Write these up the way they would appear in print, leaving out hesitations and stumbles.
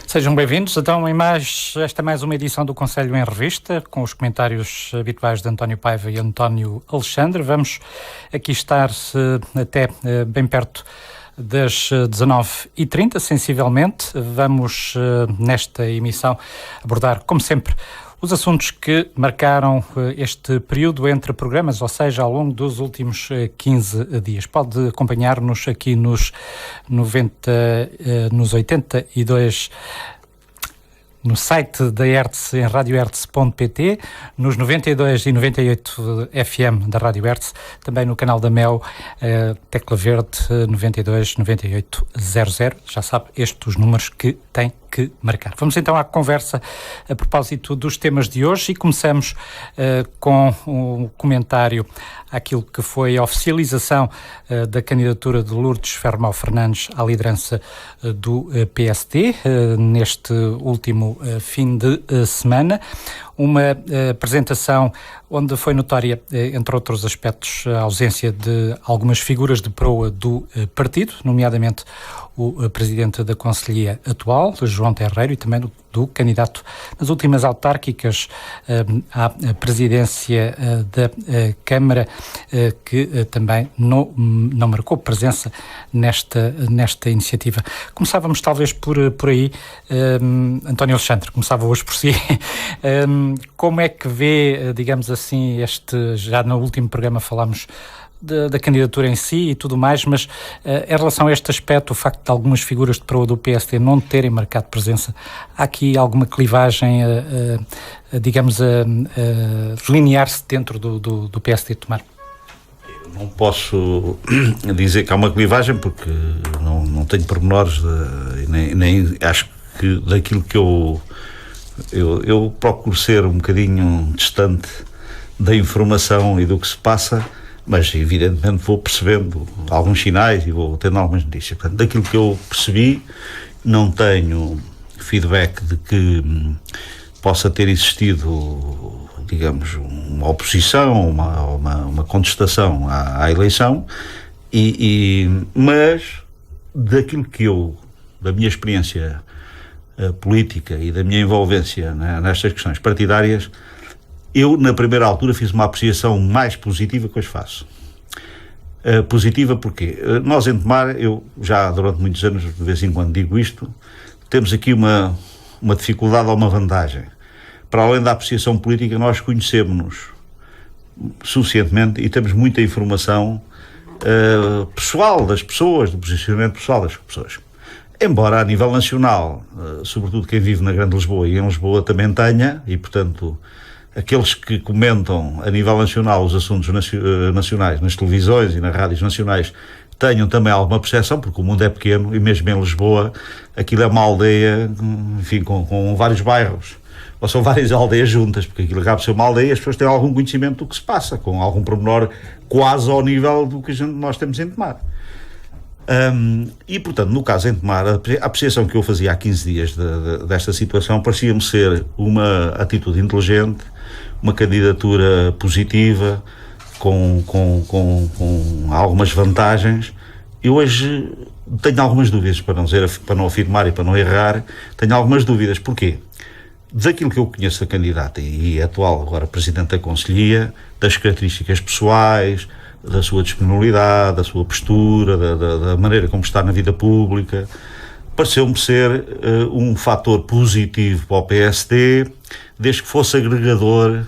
Sejam bem-vindos, então, esta é mais uma edição do Conselho em Revista, com os comentários habituais de António Paiva e António Alexandre. Vamos aqui estar até bem perto das 19h30, sensivelmente. Vamos, nesta emissão, abordar, como sempre, os assuntos que marcaram este período entre programas, ou seja, ao longo dos últimos 15 dias. Pode acompanhar-nos aqui nos 82, no site da Hertz, em radiohertz.pt, nos 92 e 98 FM da Rádio Hertz, também no canal da Mel, tecla verde 92 98 00. Já sabe, estes os números que tem que marcar. Vamos então à conversa a propósito dos temas de hoje e começamos com um comentário àquilo que foi a oficialização da candidatura de Lourdes Fermão Fernandes à liderança do PSD neste último fim de semana. Uma apresentação onde foi notória, entre outros aspectos, a ausência de algumas figuras de proa do partido, nomeadamente o presidente da Conselhia atual, João Terreiro, e também do candidato nas últimas autárquicas à presidência da Câmara, que também não marcou presença nesta iniciativa. Começávamos talvez por aí, António Alexandre, começava hoje por si. Como é que vê, digamos assim, já no último programa falámos da candidatura em si e tudo mais, mas em relação a este aspecto, o facto de algumas figuras de proa do PSD não terem marcado presença, há aqui alguma clivagem, digamos, a delinear-se dentro do PSD tomar? Não posso dizer que há uma clivagem porque não tenho pormenores, nem acho que daquilo que eu procuro ser um bocadinho distante da informação e do que se passa, mas evidentemente vou percebendo alguns sinais e vou tendo algumas notícias. Portanto, daquilo que eu percebi, não tenho feedback de que possa ter existido, digamos, uma oposição, uma contestação à eleição, mas daquilo que da minha experiência política e da minha envolvência nestas questões partidárias, eu, na primeira altura, fiz uma apreciação mais positiva que hoje faço. Positiva porque nós em Tomar, eu já durante muitos anos, de vez em quando digo isto, temos aqui uma dificuldade ou uma vantagem. Para além da apreciação política, nós conhecemos-nos suficientemente e temos muita informação pessoal das pessoas, do posicionamento pessoal das pessoas. Embora a nível nacional, sobretudo quem vive na Grande Lisboa e em Lisboa também tenha, e portanto aqueles que comentam a nível nacional os assuntos nacionais nas televisões e nas rádios nacionais tenham também alguma percepção, porque o mundo é pequeno e mesmo em Lisboa aquilo é uma aldeia, enfim, com vários bairros, ou são várias aldeias juntas, porque aquilo acaba de ser uma aldeia e as pessoas têm algum conhecimento do que se passa, com algum pormenor quase ao nível do que nós temos em Tomar. E, portanto, no caso em Tomar, a apreciação que eu fazia há 15 dias desta situação parecia-me ser uma atitude inteligente, uma candidatura positiva, com algumas vantagens. Eu hoje tenho algumas dúvidas, para não afirmar e para não errar, tenho algumas dúvidas. Porquê? Daquilo que eu conheço da candidata e atual agora Presidente da Conselhia, das características pessoais, da sua disponibilidade, da sua postura, da maneira como está na vida pública, pareceu-me ser um fator positivo para o PSD, desde que fosse agregador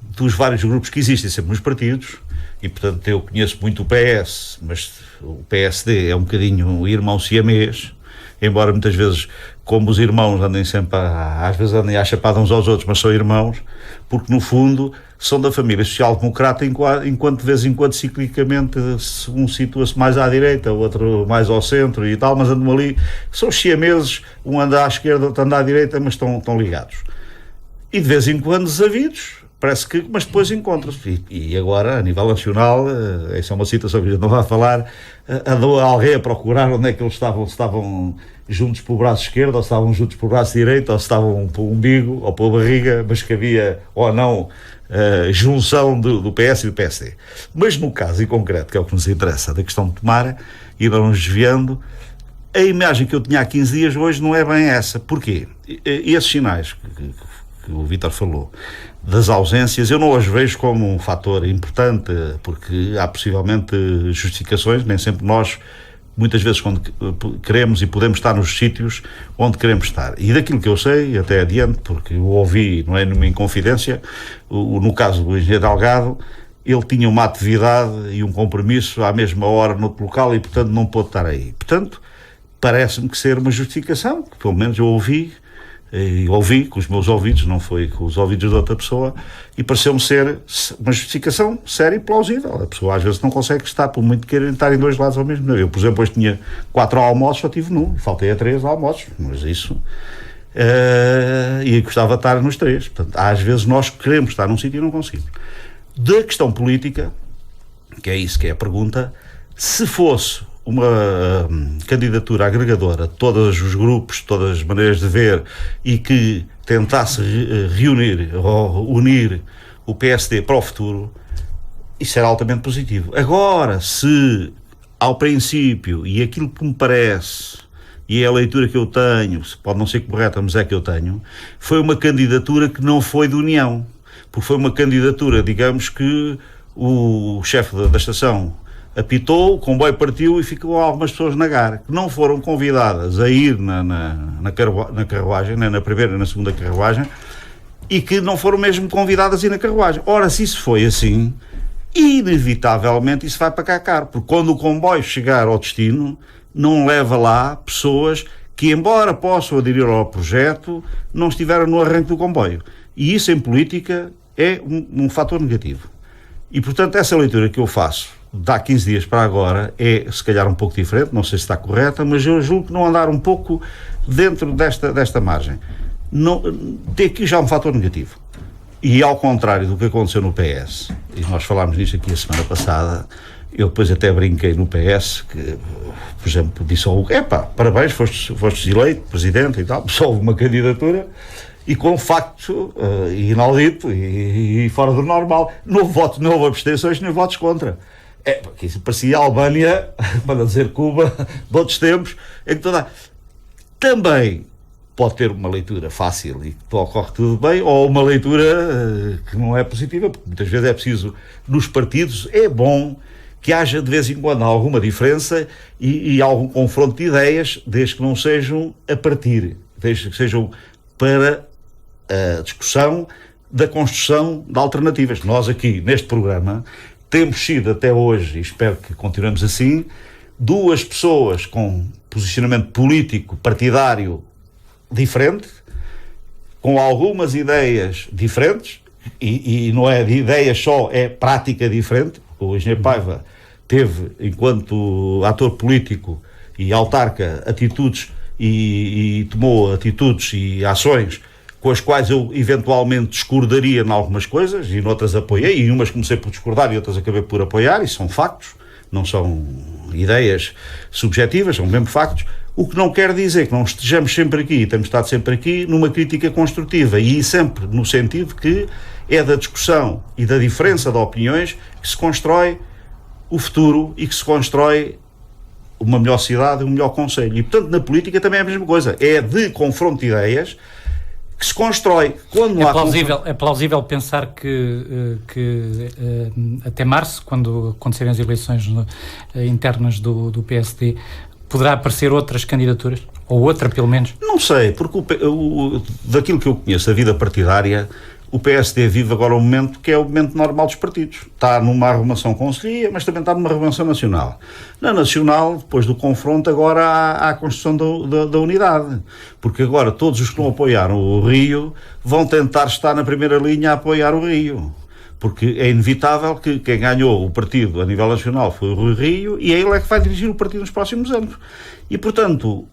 dos vários grupos que existem sempre nos partidos, e portanto eu conheço muito o PS, mas o PSD é um bocadinho irmão siamês, embora muitas vezes, como os irmãos andem sempre, às vezes andem à chapada uns aos outros, mas são irmãos, porque no fundo são da família social-democrata, enquanto de vez em quando ciclicamente um situa-se mais à direita, o outro mais ao centro e tal, mas andam ali, são siameses, um anda à esquerda, outro anda à direita, mas estão ligados. E de vez em quando desavidos, parece que, mas depois encontram-se. E agora, a nível nacional, essa é uma situação que a gente não vai falar, andou alguém a procurar onde é que eles estavam, se estavam juntos pelo braço esquerdo, ou se estavam juntos pelo braço direito, ou se estavam pelo umbigo, ou pela barriga, mas que havia, ou não, junção do PS e do PSD. Mas no caso em concreto, que é o que nos interessa, da questão de Tomar, e não nos desviando, A imagem que eu tinha há 15 dias hoje não é bem essa. Porquê? E esses sinais que o Vítor falou, das ausências, eu não os vejo como um fator importante, porque há possivelmente justificações, nem sempre nós, muitas vezes quando queremos e podemos estar nos sítios onde queremos estar. E daquilo que eu sei, até adiante, porque eu ouvi, não é numa inconfidência, no caso do engenheiro Delgado, ele tinha uma atividade e um compromisso à mesma hora no outro local e, portanto, não pôde estar aí. Portanto, parece-me que ser uma justificação, que pelo menos eu ouvi com os meus ouvidos, não foi com os ouvidos de outra pessoa, e pareceu-me ser uma justificação séria e plausível. A pessoa às vezes não consegue estar, por muito querer estar em dois lados ao mesmo tempo. Eu, por exemplo, hoje tinha 4 almoços, só tive num, faltei a 3 almoços, mas isso... e gostava de estar nos 3. Portanto, às vezes nós queremos estar num sítio e não conseguimos. Da questão política, que é isso que é a pergunta, se fosse uma candidatura agregadora de todos os grupos, todas as maneiras de ver, e que tentasse reunir ou unir o PSD para o futuro, isso era altamente positivo. Agora, se ao princípio, e aquilo que me parece, e é a leitura que eu tenho, pode não ser correta, mas é que eu tenho, foi uma candidatura que não foi de união, porque foi uma candidatura, digamos que o chefe da estação apitou, o comboio partiu e ficou algumas pessoas na gara, que não foram convidadas a ir na carruagem, nem na primeira nem na segunda carruagem, e que não foram mesmo convidadas a ir na carruagem. Ora, se isso foi assim, inevitavelmente isso vai para cá caro, porque quando o comboio chegar ao destino, não leva lá pessoas que, embora possam aderir ao projeto, não estiveram no arranque do comboio. E isso, em política, é um fator negativo. E, portanto, essa leitura que eu faço de há 15 dias para agora é, se calhar, um pouco diferente, não sei se está correta, mas eu julgo que não andar um pouco dentro desta margem. Não, tem aqui já um fator negativo. E, ao contrário do que aconteceu no PS, e nós falámos nisto aqui a semana passada, eu depois até brinquei no PS, que, por exemplo, disse ao Hugo, parabéns, fostes eleito, presidente e tal, só houve uma candidatura, e com facto inaudito e fora do normal. Não houve abstenções nem votos contra. Porque isso parecia a Albânia, para não dizer Cuba, de outros tempos, em que também pode ter uma leitura fácil e que ocorre tudo bem, ou uma leitura que não é positiva, porque muitas vezes é preciso, nos partidos, é bom que haja de vez em quando alguma diferença e algum confronto de ideias, desde que não sejam a partir, desde que sejam para a discussão da construção de alternativas. Nós aqui, neste programa, temos sido até hoje, e espero que continuemos assim, 2 pessoas com posicionamento político, partidário diferente, com algumas ideias diferentes, e não é de ideias só, é prática diferente. O engenheiro Paiva teve, enquanto ator político e autarca, atitudes e tomou atitudes e ações com as quais eu eventualmente discordaria em algumas coisas, e noutras apoiei, e umas comecei por discordar e outras acabei por apoiar, e são factos, não são ideias subjetivas, são mesmo factos, o que não quer dizer que não estejamos sempre aqui, temos estado sempre aqui, numa crítica construtiva, e sempre no sentido que é da discussão e da diferença de opiniões que se constrói o futuro e que se constrói uma melhor cidade e um melhor concelho. E, portanto, na política também é a mesma coisa, é de confronto de ideias que se constrói. Quando é plausível pensar que até março, quando acontecerem as eleições internas do PSD, poderá aparecer outras candidaturas? Ou outra, pelo menos? Não sei, porque daquilo que eu conheço, a vida partidária, o PSD vive agora um momento que é o momento normal dos partidos. Está numa arrumação conselhia, mas também está numa arrumação nacional. Na nacional, depois do confronto, agora há a construção da unidade. Porque agora todos os que não apoiaram o Rio vão tentar estar na primeira linha a apoiar o Rio. Porque é inevitável que quem ganhou o partido a nível nacional foi o Rui Rio, e é ele que vai dirigir o partido nos próximos anos. E, portanto,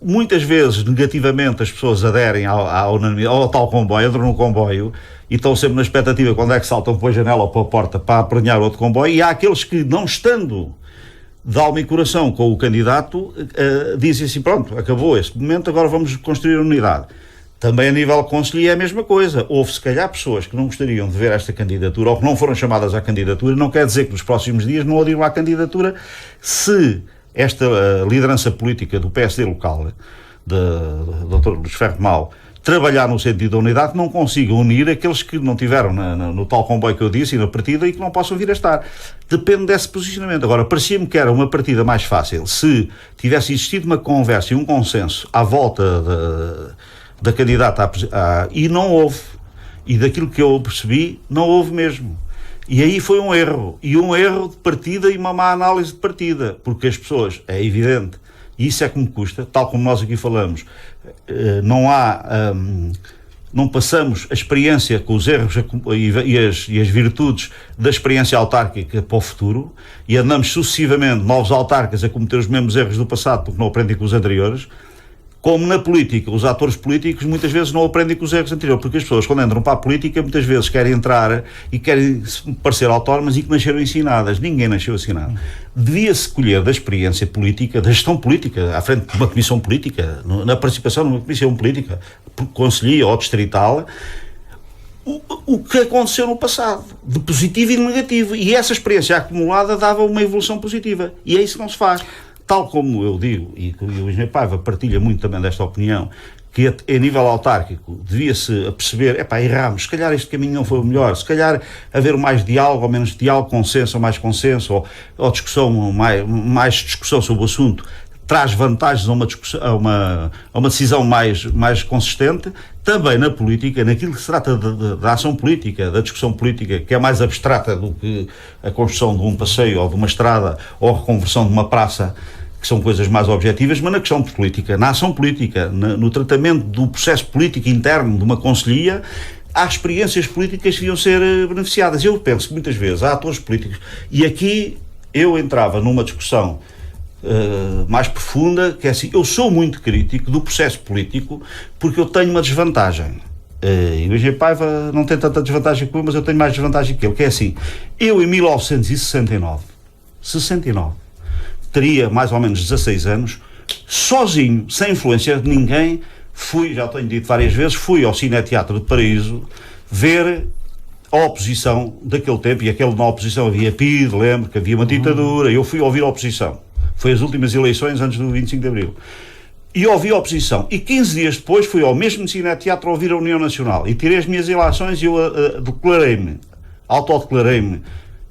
muitas vezes, negativamente, as pessoas aderem ao tal comboio, entram no comboio e estão sempre na expectativa quando é que saltam pela janela ou pela porta para apanhar outro comboio, e há aqueles que, não estando de alma e coração com o candidato, dizem assim, pronto, acabou esse momento, agora vamos construir a unidade. Também a nível conselho é a mesma coisa. Houve, se calhar, pessoas que não gostariam de ver esta candidatura ou que não foram chamadas à candidatura. Não quer dizer que nos próximos dias não aderiram à candidatura se esta liderança política do PSD local, do Dr. Luís Ferro Mau, trabalhar no sentido da unidade, não consiga unir aqueles que não tiveram no tal comboio que eu disse e na partida e que não possam vir a estar. Depende desse posicionamento. Agora, parecia-me que era uma partida mais fácil se tivesse existido uma conversa e um consenso à volta da candidata e não houve. E daquilo que eu percebi, não houve mesmo. E aí foi um erro. E um erro de partida e uma má análise de partida. Porque as pessoas, é evidente, e isso é que me custa, tal como nós aqui falamos, não passamos a experiência com os erros e as virtudes da experiência autárquica para o futuro e andamos sucessivamente novos autarcas a cometer os mesmos erros do passado porque não aprendem com os anteriores. Como na política, os atores políticos muitas vezes não aprendem com os erros anteriores, porque as pessoas quando entram para a política muitas vezes querem entrar e querem parecer autónomas e que nasceram ensinadas. Ninguém nasceu ensinado. Devia-se colher da experiência política, da gestão política, à frente de uma comissão política, na participação numa comissão política, conselhia ou distrital, o que aconteceu no passado, de positivo e de negativo. E essa experiência acumulada dava uma evolução positiva. E é isso que não se faz. Tal como eu digo, e o Engenheiro Paiva partilha muito também desta opinião, que a nível autárquico devia-se perceber, erramos, se calhar este caminho não foi o melhor, se calhar haver mais diálogo ou menos diálogo, consenso ou mais consenso, ou discussão, mais discussão sobre o assunto, traz vantagens a uma decisão mais consistente. Também na política, naquilo que se trata da ação política, da discussão política, que é mais abstrata do que a construção de um passeio ou de uma estrada ou a reconversão de uma praça, que são coisas mais objetivas, mas na questão de política, na ação política, no tratamento do processo político interno de uma conselhia, há experiências políticas que deviam ser beneficiadas. Eu penso que muitas vezes há atores políticos, e aqui eu entrava numa discussão mais profunda, que é assim, eu sou muito crítico do processo político porque eu tenho uma desvantagem. E o Engenheiro Paiva não tem tanta desvantagem como eu, mas eu tenho mais desvantagem que ele, que é assim, eu em 1969, teria mais ou menos 16 anos, sozinho, sem influência de ninguém, já tenho dito várias vezes, fui ao Cineteatro de Paraíso ver a oposição daquele tempo, e na oposição havia PIDE, lembro que havia uma ditadura, eu fui ouvir a oposição. Foi as últimas eleições antes do 25 de Abril. E ouvi a oposição. E 15 dias depois fui ao mesmo Cineteatro ouvir a União Nacional. E tirei as minhas ilações e eu autodeclarei-me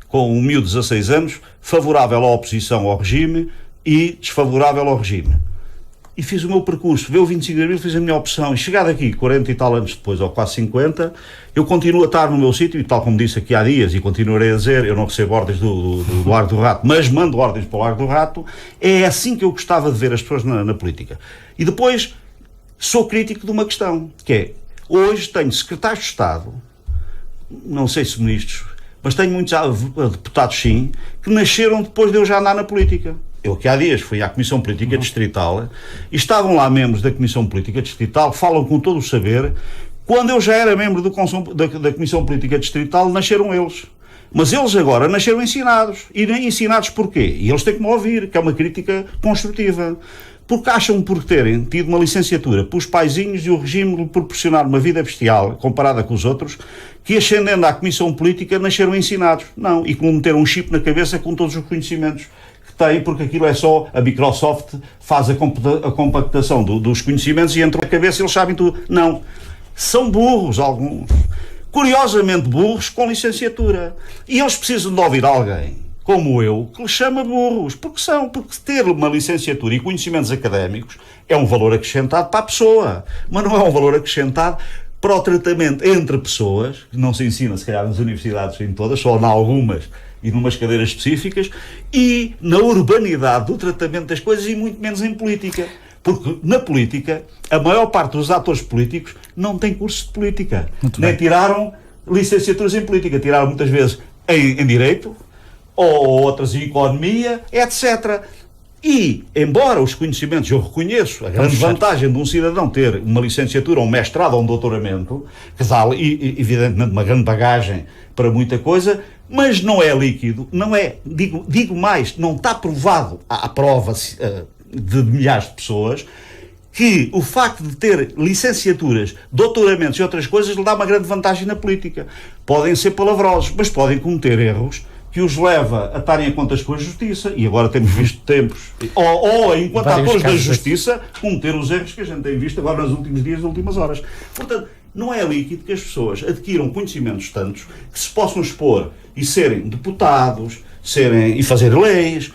com um miúdo de 16 anos, favorável à oposição ao regime e desfavorável ao regime. E fiz o meu percurso, veio o 25 de Abril, fiz a minha opção, e chegado aqui, 40 e tal anos depois, ou quase 50, eu continuo a estar no meu sítio, e tal como disse aqui há dias, e continuarei a dizer, eu não recebo ordens do Largo do Rato, mas mando ordens para o Largo do Rato. É assim que eu gostava de ver as pessoas na política. E depois, sou crítico de uma questão, que é, hoje tenho secretários de Estado, não sei se ministros, mas tenho muitos deputados, sim, que nasceram depois de eu já andar na política. Eu que há dias fui à Comissão Política Distrital e estavam lá membros da Comissão Política Distrital, falam com todo o saber. Quando eu já era membro da Comissão Política Distrital, nasceram eles. Mas eles agora nasceram ensinados. E ensinados porquê? E eles têm que me ouvir, que é uma crítica construtiva. Porque acham por terem tido uma licenciatura pelos paizinhos e o regime lhe proporcionar uma vida bestial comparada com os outros, que ascendendo à Comissão Política nasceram ensinados. Não, e que meteram um chip na cabeça com todos os conhecimentos tem, porque aquilo é só, a Microsoft faz a compactação dos conhecimentos e entra na cabeça e eles sabem tudo. Não. São burros, alguns. Curiosamente burros com licenciatura. E eles precisam de ouvir alguém, como eu, que lhes chama burros. Porque ter uma licenciatura e conhecimentos académicos é um valor acrescentado para a pessoa. Mas não é um valor acrescentado para o tratamento entre pessoas, que não se ensina, se calhar, nas universidades em todas, só em algumas, e numas cadeiras específicas, e na urbanidade do tratamento das coisas e muito menos em política. Porque na política, a maior parte dos atores políticos não tem curso de política. Nem tiraram licenciaturas em política. Tiraram muitas vezes em Direito, ou outras em Economia, etc. E, embora os conhecimentos, eu reconheço a grande vantagem de um cidadão ter uma licenciatura, um mestrado ou um doutoramento, que dá, evidentemente, uma grande bagagem para muita coisa, mas não é líquido, não é, digo mais, não está provado à prova de milhares de pessoas que o facto de ter licenciaturas, doutoramentos e outras coisas lhe dá uma grande vantagem na política. Podem ser palavrosos, mas podem cometer erros que os leva a estarem a contas com a Justiça, e agora temos visto tempos, ou enquanto atores da Justiça, cometer os erros que a gente tem visto agora nos últimos dias, nas últimas horas. Portanto, não é líquido que as pessoas adquiram conhecimentos tantos que se possam expor e serem deputados, e fazer leis,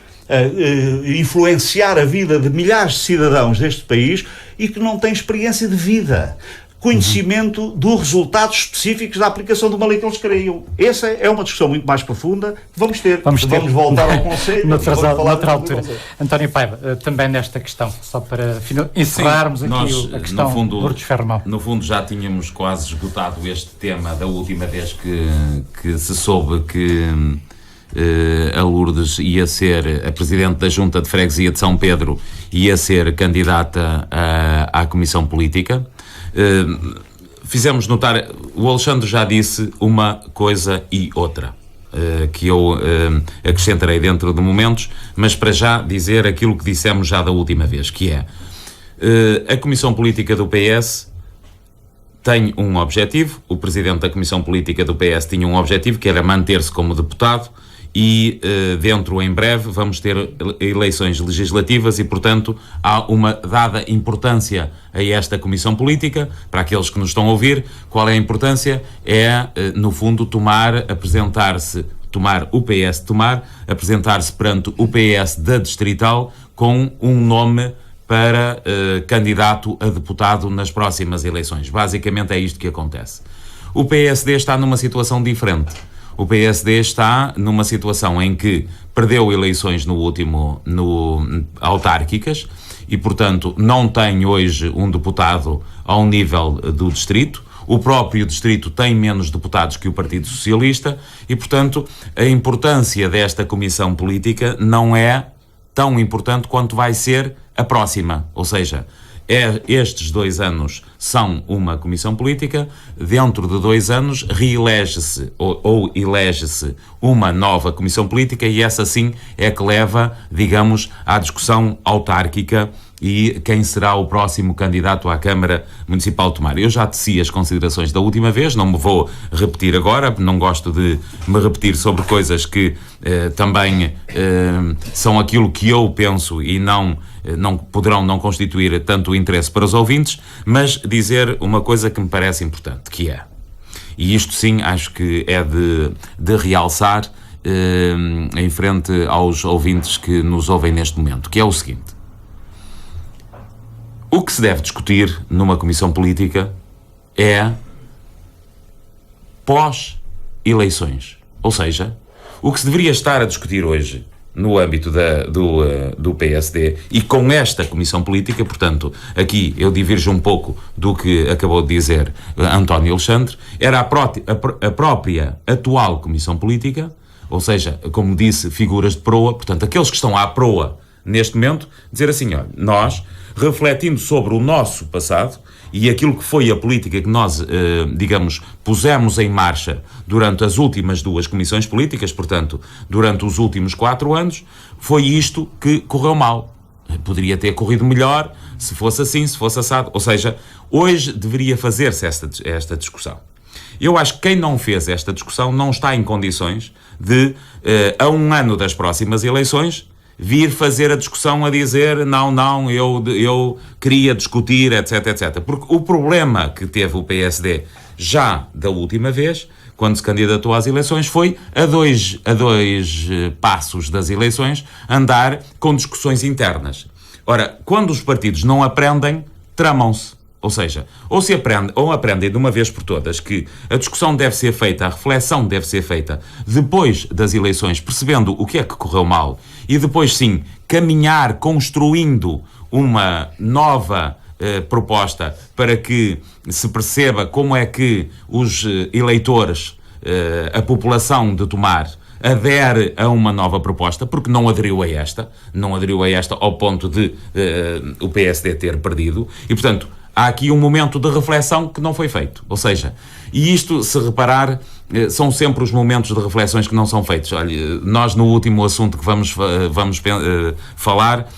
influenciar a vida de milhares de cidadãos deste país e que não têm experiência de vida, conhecimento dos resultados específicos da aplicação de uma lei que eles criam. Essa é uma discussão muito mais profunda que vamos ter. Vamos voltar ao Conselho. noutra altura. António Paiva, também nesta questão, só para encerrarmos aqui a questão do Lourdes Ferro-Mau. No fundo já tínhamos quase esgotado este tema da última vez que se soube que a Lourdes ia ser a Presidente da Junta de Freguesia de São Pedro, ia ser candidata à Comissão Política. Fizemos notar, o Alexandre já disse uma coisa e outra, que eu acrescentarei dentro de momentos, mas para já dizer aquilo que dissemos já da última vez, que é a Comissão Política do PS tem um objetivo, o Presidente da Comissão Política do PS tinha um objetivo, que era manter-se como deputado, e dentro em breve vamos ter eleições legislativas e, portanto, há uma dada importância a esta Comissão Política. Para aqueles que nos estão a ouvir, qual é a importância? É, no fundo, apresentar-se perante o PS da Distrital com um nome para candidato a deputado nas próximas eleições. Basicamente é isto que acontece. O PSD está numa situação diferente. O PSD está numa situação em que perdeu eleições autárquicas e, portanto, não tem hoje um deputado ao nível do distrito. O próprio distrito tem menos deputados que o Partido Socialista e, portanto, a importância desta comissão política não é tão importante quanto vai ser a próxima. Ou seja, estes 2 anos são uma comissão política, dentro de 2 anos reelege-se ou elege-se uma nova comissão política e essa sim é que leva, digamos, à discussão autárquica e quem será o próximo candidato à Câmara Municipal de Tomar. Eu já teci as considerações da última vez, não me vou repetir agora, não gosto de me repetir sobre coisas que também são aquilo que eu penso e não poderão não constituir tanto interesse para os ouvintes, mas dizer uma coisa que me parece importante, que é, e isto sim acho que é de realçar em frente aos ouvintes que nos ouvem neste momento, que é o seguinte: o que se deve discutir numa comissão política é pós-eleições. Ou seja, o que se deveria estar a discutir hoje no âmbito do PSD e com esta comissão política, portanto, aqui eu divirjo um pouco do que acabou de dizer António Alexandre, era a própria atual comissão política, ou seja, como disse, figuras de proa, portanto, aqueles que estão à proa neste momento, dizer assim, olha, nós, refletindo sobre o nosso passado e aquilo que foi a política que nós, digamos, pusemos em marcha durante as últimas 2 comissões políticas, portanto, durante os últimos 4 anos, foi isto que correu mal. Poderia ter corrido melhor se fosse assim, se fosse assado. Ou seja, hoje deveria fazer-se esta discussão. Eu acho que quem não fez esta discussão não está em condições de, a 1 ano das próximas eleições, vir fazer a discussão a dizer não, eu queria discutir, etc, etc. Porque o problema que teve o PSD já da última vez, quando se candidatou às eleições, foi a dois passos das eleições andar com discussões internas. Ora, quando os partidos não aprendem, tramam-se. Ou seja, ou aprendem de uma vez por todas que a discussão deve ser feita, a reflexão deve ser feita depois das eleições, percebendo o que é que correu mal, e depois sim, caminhar construindo uma nova proposta para que se perceba como é que os eleitores, a população de Tomar, adere a uma nova proposta, porque não aderiu a esta ao ponto de o PSD ter perdido, e portanto há aqui um momento de reflexão que não foi feito. Ou seja, E isto, se reparar, são sempre os momentos de reflexões que não são feitos. Olha, nós no último assunto que vamos falar,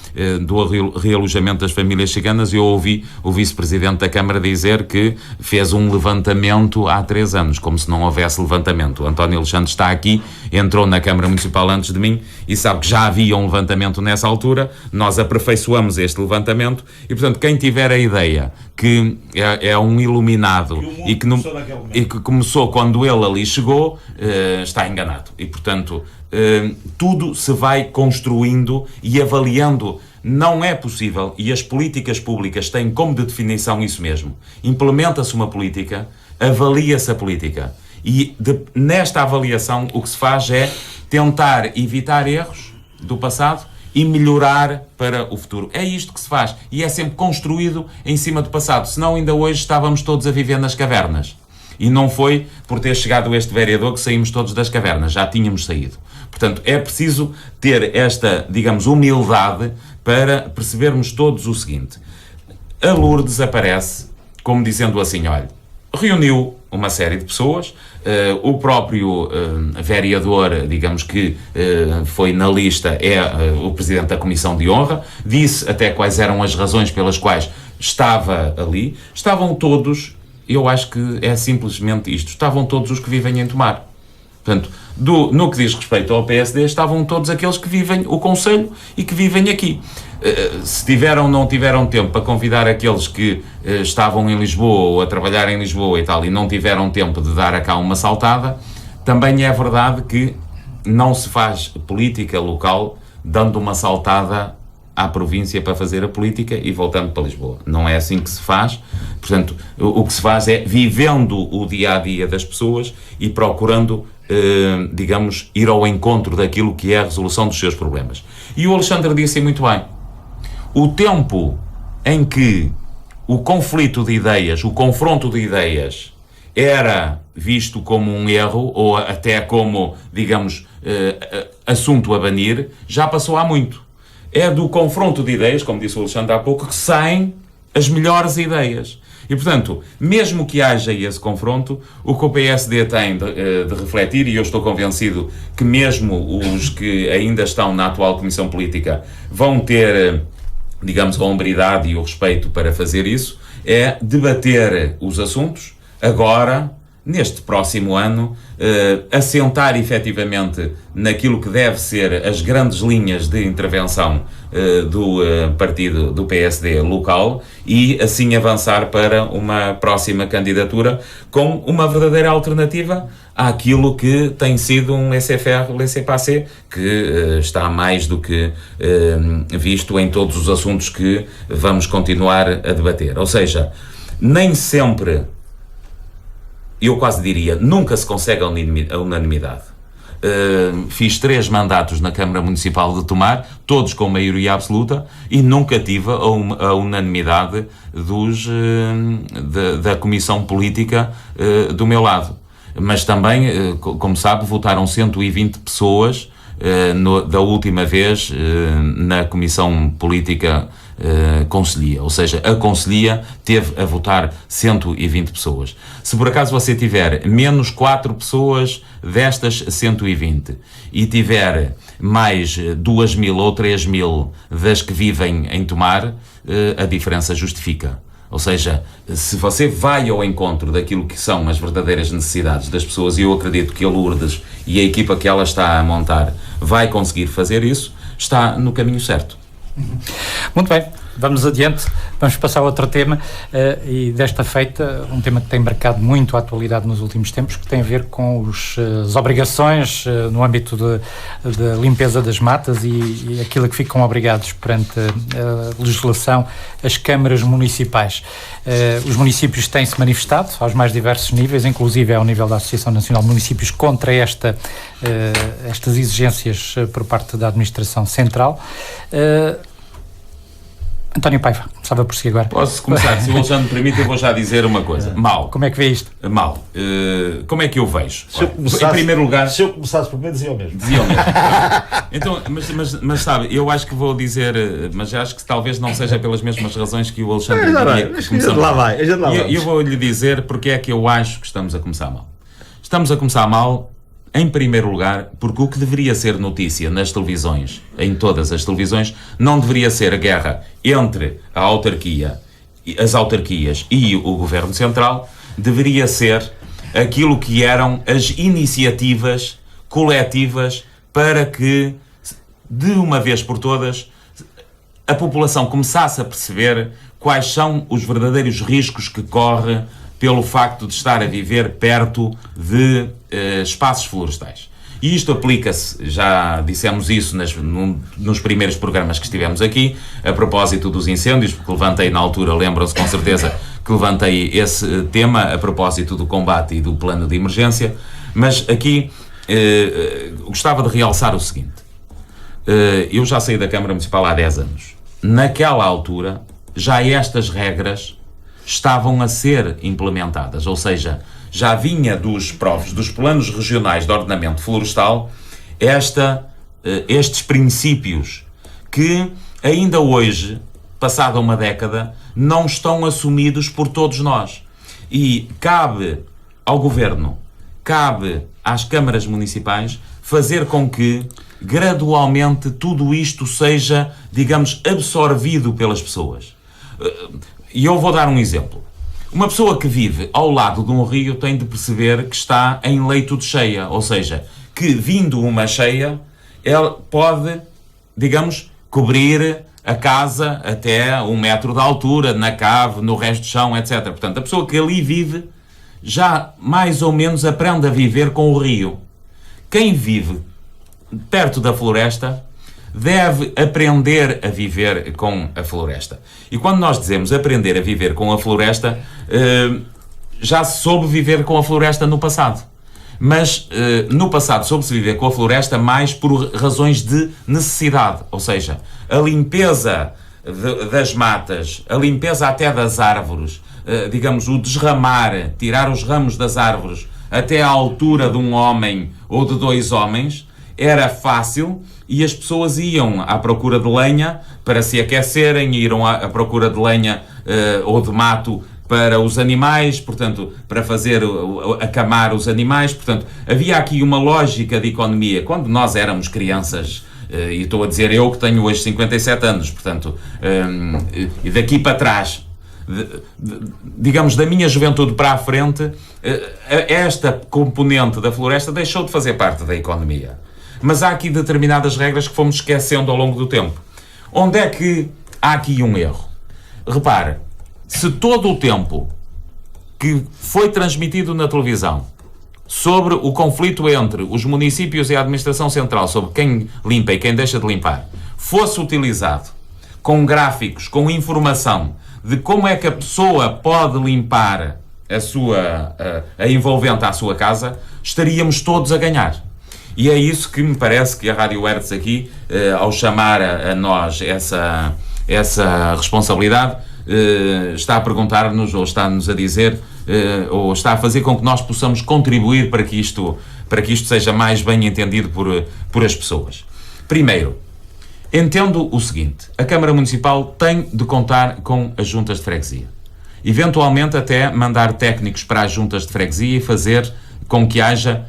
do realojamento das famílias ciganas, eu ouvi o Vice-Presidente da Câmara dizer que fez um levantamento há 3 anos, como se não houvesse levantamento. O António Alexandre está aqui, entrou na Câmara Municipal antes de mim e sabe que já havia um levantamento nessa altura, nós aperfeiçoamos este levantamento e, portanto, quem tiver a ideia que é um iluminado e que começou quando ele ali chegou, está enganado. E, portanto, tudo se vai construindo e avaliando. Não é possível, e as políticas públicas têm como de definição isso mesmo. Implementa-se uma política, avalia-se a política. E nesta avaliação o que se faz é tentar evitar erros do passado e melhorar para o futuro. É isto que se faz. E é sempre construído em cima do passado. Senão ainda hoje estávamos todos a viver nas cavernas. E não foi por ter chegado este vereador que saímos todos das cavernas. Já tínhamos saído. Portanto, é preciso ter esta, digamos, humildade para percebermos todos o seguinte. A Lourdes aparece como dizendo assim, olha, reuniu uma série de pessoas, o próprio vereador, digamos que foi na lista, é o Presidente da Comissão de Honra, disse até quais eram as razões pelas quais estava ali, estavam todos, eu acho que é simplesmente isto, estavam todos os que vivem em Tomar. Portanto, no que diz respeito ao PSD, estavam todos aqueles que vivem o concelho e que vivem aqui. Se tiveram ou não tiveram tempo para convidar aqueles que estavam em Lisboa ou a trabalhar em Lisboa e tal, e não tiveram tempo de dar a cá uma saltada, também é verdade que não se faz política local dando uma saltada à província para fazer a política e voltando para Lisboa. Não é assim que se faz. Portanto, o que se faz é vivendo o dia-a-dia das pessoas e procurando, digamos, ir ao encontro daquilo que é a resolução dos seus problemas. E o Alexandre disse muito bem, o tempo em que o conflito de ideias, o confronto de ideias era visto como um erro ou até como, digamos, assunto a banir, já passou há muito. É do confronto de ideias, como disse o Alexandre há pouco, que saem as melhores ideias. E, portanto, mesmo que haja esse confronto, o que o PSD tem de refletir, e eu estou convencido que mesmo os que ainda estão na atual Comissão Política vão ter, digamos, a hombridade e o respeito para fazer isso, é debater os assuntos agora, neste próximo ano, assentar efetivamente naquilo que deve ser as grandes linhas de intervenção do partido do PSD local e assim avançar para uma próxima candidatura com uma verdadeira alternativa àquilo que tem sido um laissez-faire, laissez-passer, que está mais do que visto em todos os assuntos que vamos continuar a debater. Ou seja, nem sempre, eu quase diria, nunca se consegue a unanimidade. Fiz 3 mandatos na Câmara Municipal de Tomar, todos com maioria absoluta, e nunca tive a unanimidade da Comissão Política do meu lado. Mas também, como sabe, votaram 120 pessoas da última vez na Comissão Política Conselhia, ou seja, a Conselhia teve a votar 120 pessoas. Se por acaso você tiver menos 4 pessoas destas 120 e tiver mais 2.000 ou 3.000 das que vivem em Tomar, a diferença justifica. Ou seja, se você vai ao encontro daquilo que são as verdadeiras necessidades das pessoas, e eu acredito que a Lourdes e a equipa que ela está a montar vai conseguir fazer isso, está no caminho certo. Muito bem, vamos adiante, vamos passar a outro tema e desta feita um tema que tem marcado muito a atualidade nos últimos tempos, que tem a ver com as obrigações no âmbito de limpeza das matas e aquilo que ficam obrigados perante a legislação as câmaras municipais. Os municípios têm-se manifestado aos mais diversos níveis, inclusive ao nível da Associação Nacional de Municípios, contra estas exigências por parte da Administração Central. António Paiva, começava por si agora. Posso começar? Se o Alexandre me permite, eu vou já dizer uma coisa. Mal. Como é que vê isto? Mal. Como é que eu vejo? Se eu começasse, em primeiro lugar... Se eu começasse por mim, dizia o mesmo. Dizia o mesmo. Então, mas sabe, eu acho que vou dizer, mas acho que talvez não seja pelas mesmas razões que o Alexandre diria que começamos mal. Eu vou lhe dizer porque é que eu acho que estamos a começar mal. Estamos a começar mal, em primeiro lugar, porque o que deveria ser notícia nas televisões, em todas as televisões, não deveria ser a guerra entre a autarquia, as autarquias e o Governo Central, deveria ser aquilo que eram as iniciativas coletivas para que, de uma vez por todas, a população começasse a perceber quais são os verdadeiros riscos que corre pelo facto de estar a viver perto de espaços florestais. E isto aplica-se, já dissemos isso nos primeiros programas que estivemos aqui, a propósito dos incêndios, porque levantei na altura, lembram-se com certeza que levantei esse tema a propósito do combate e do plano de emergência, mas aqui gostava de realçar o seguinte. Eu já saí da Câmara Municipal há 10 anos. Naquela altura, já estas regras estavam a ser implementadas, ou seja, já vinha dos PROFs, dos planos regionais de ordenamento florestal, estes princípios que ainda hoje, passada uma década, não estão assumidos por todos nós. E cabe ao Governo, cabe às câmaras municipais fazer com que gradualmente tudo isto seja, digamos, absorvido pelas pessoas. E eu vou dar um exemplo. Uma pessoa que vive ao lado de um rio tem de perceber que está em leito de cheia, ou seja, que vindo uma cheia, ela pode, digamos, cobrir a casa até 1 metro de altura, na cave, no resto do chão, etc. Portanto, a pessoa que ali vive já mais ou menos aprende a viver com o rio. Quem vive perto da floresta deve aprender a viver com a floresta. E quando nós dizemos aprender a viver com a floresta, já se soube viver com a floresta no passado. Mas no passado soube-se viver com a floresta mais por razões de necessidade. Ou seja, a limpeza das matas, a limpeza até das árvores, digamos, o desramar, tirar os ramos das árvores até à altura de um homem ou de 2 homens, era fácil e as pessoas iam à procura de lenha para se aquecerem, iam à procura de lenha ou de mato para os animais, portanto, para fazer acamar os animais. Portanto, havia aqui uma lógica de economia. Quando nós éramos crianças, e estou a dizer eu que tenho hoje 57 anos, portanto, e daqui para trás, digamos, da minha juventude para a frente, esta componente da floresta deixou de fazer parte da economia. Mas há aqui determinadas regras que fomos esquecendo ao longo do tempo. Onde é que há aqui um erro? Repare, se todo o tempo que foi transmitido na televisão sobre o conflito entre os municípios e a administração central, sobre quem limpa e quem deixa de limpar, fosse utilizado com gráficos, com informação de como é que a pessoa pode limpar a envolvente à sua casa, estaríamos todos a ganhar. E é isso que me parece que a Rádio Hertz aqui, ao chamar a nós essa responsabilidade, está a perguntar-nos, ou está-nos a dizer, ou está a fazer com que nós possamos contribuir para que isto seja mais bem entendido por as pessoas. Primeiro, entendo o seguinte: a Câmara Municipal tem de contar com as juntas de freguesia. Eventualmente até mandar técnicos para as juntas de freguesia e fazer com que haja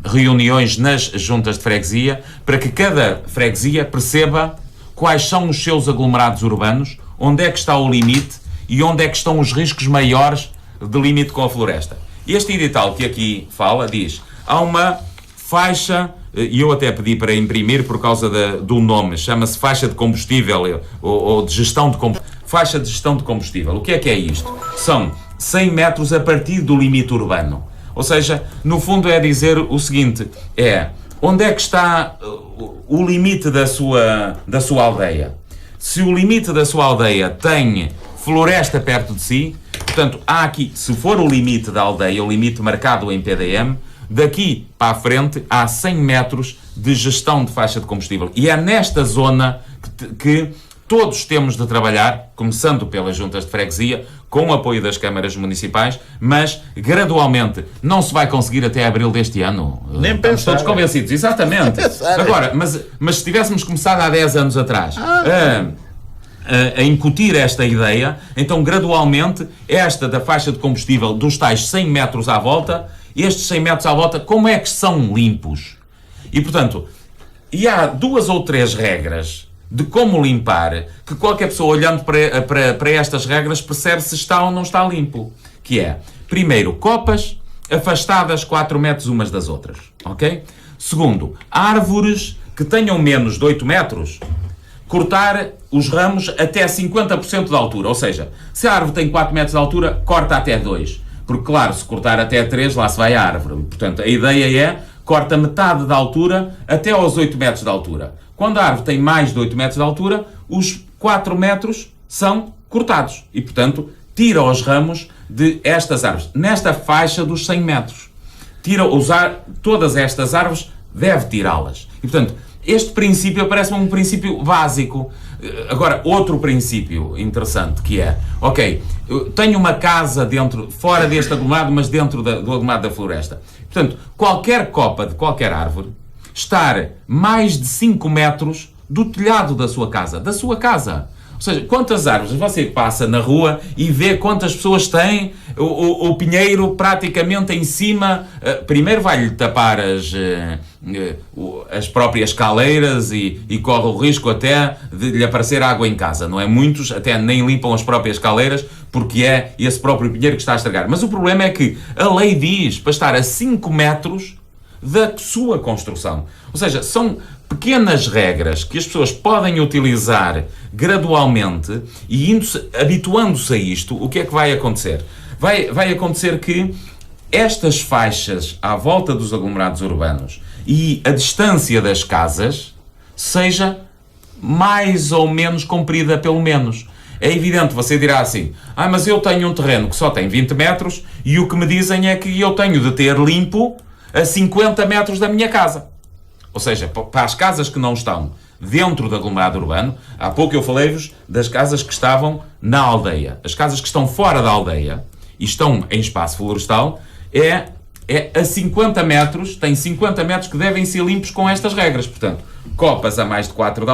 reuniões nas juntas de freguesia para que cada freguesia perceba quais são os seus aglomerados urbanos, onde é que está o limite e onde é que estão os riscos maiores de limite com a floresta. Este edital que aqui fala diz, há uma faixa, e eu até pedi para imprimir por causa do nome, chama-se faixa de combustível ou de gestão de combustível. Faixa de gestão de combustível. O que é isto? São 100 metros a partir do limite urbano. Ou seja, no fundo é dizer o seguinte, onde é que está o limite da sua aldeia? Se o limite da sua aldeia tem floresta perto de si, portanto, há aqui, se for o limite da aldeia, o limite marcado em PDM, daqui para a frente há 100 metros de gestão de faixa de combustível. E é nesta zona que todos temos de trabalhar, começando pelas juntas de freguesia, com o apoio das câmaras municipais, mas gradualmente não se vai conseguir até abril deste ano. Nem Estamos pensar. todos convencidos, exatamente. Agora, mas se tivéssemos começado há 10 anos atrás a incutir esta ideia, então gradualmente esta da faixa de combustível dos tais 100 metros à volta, estes 100 metros à volta, como é que são limpos? E portanto, há 2 ou 3 regras de como limpar, que qualquer pessoa olhando para estas regras percebe se está ou não está limpo. Que é, primeiro, copas afastadas 4 metros umas das outras. Ok? Segundo, árvores que tenham menos de 8 metros, cortar os ramos até 50% da altura. Ou seja, se a árvore tem 4 metros de altura, corta até 2. Porque, claro, se cortar até 3, lá se vai a árvore. Portanto, a ideia é, corta metade da altura até aos 8 metros de altura. Quando a árvore tem mais de 8 metros de altura, os 4 metros são cortados. E, portanto, tira os ramos de estas árvores. Nesta faixa dos 100 metros. Todas estas árvores, deve tirá-las. E, portanto, este princípio parece-me um princípio básico. Agora, outro princípio interessante que é, ok, eu tenho uma casa fora deste aglomerado, mas dentro do aglomerado da floresta. Portanto, qualquer copa de qualquer árvore estar mais de 5 metros do telhado da sua casa. Ou seja, quantas árvores você passa na rua e vê quantas pessoas têm o pinheiro praticamente em cima. Primeiro vai-lhe tapar as próprias caleiras e corre o risco até de lhe aparecer água em casa, não é? Muitos até nem limpam as próprias caleiras porque é esse próprio pinheiro que está a estragar. Mas o problema é que a lei diz para estar a 5 metros da sua construção. Ou seja, são pequenas regras que as pessoas podem utilizar gradualmente e habituando-se a isto, o que é que vai acontecer? Vai acontecer que estas faixas à volta dos aglomerados urbanos e a distância das casas seja mais ou menos comprida pelo menos. É evidente, você dirá assim, mas eu tenho um terreno que só tem 20 metros e o que me dizem é que eu tenho de ter limpo a 50 metros da minha casa. Ou seja, para as casas que não estão dentro do aglomerado urbano, há pouco eu falei-vos das casas que estavam na aldeia. As casas que estão fora da aldeia e estão em espaço florestal, é a 50 metros, tem 50 metros que devem ser limpos com estas regras. Portanto, copas a mais de 4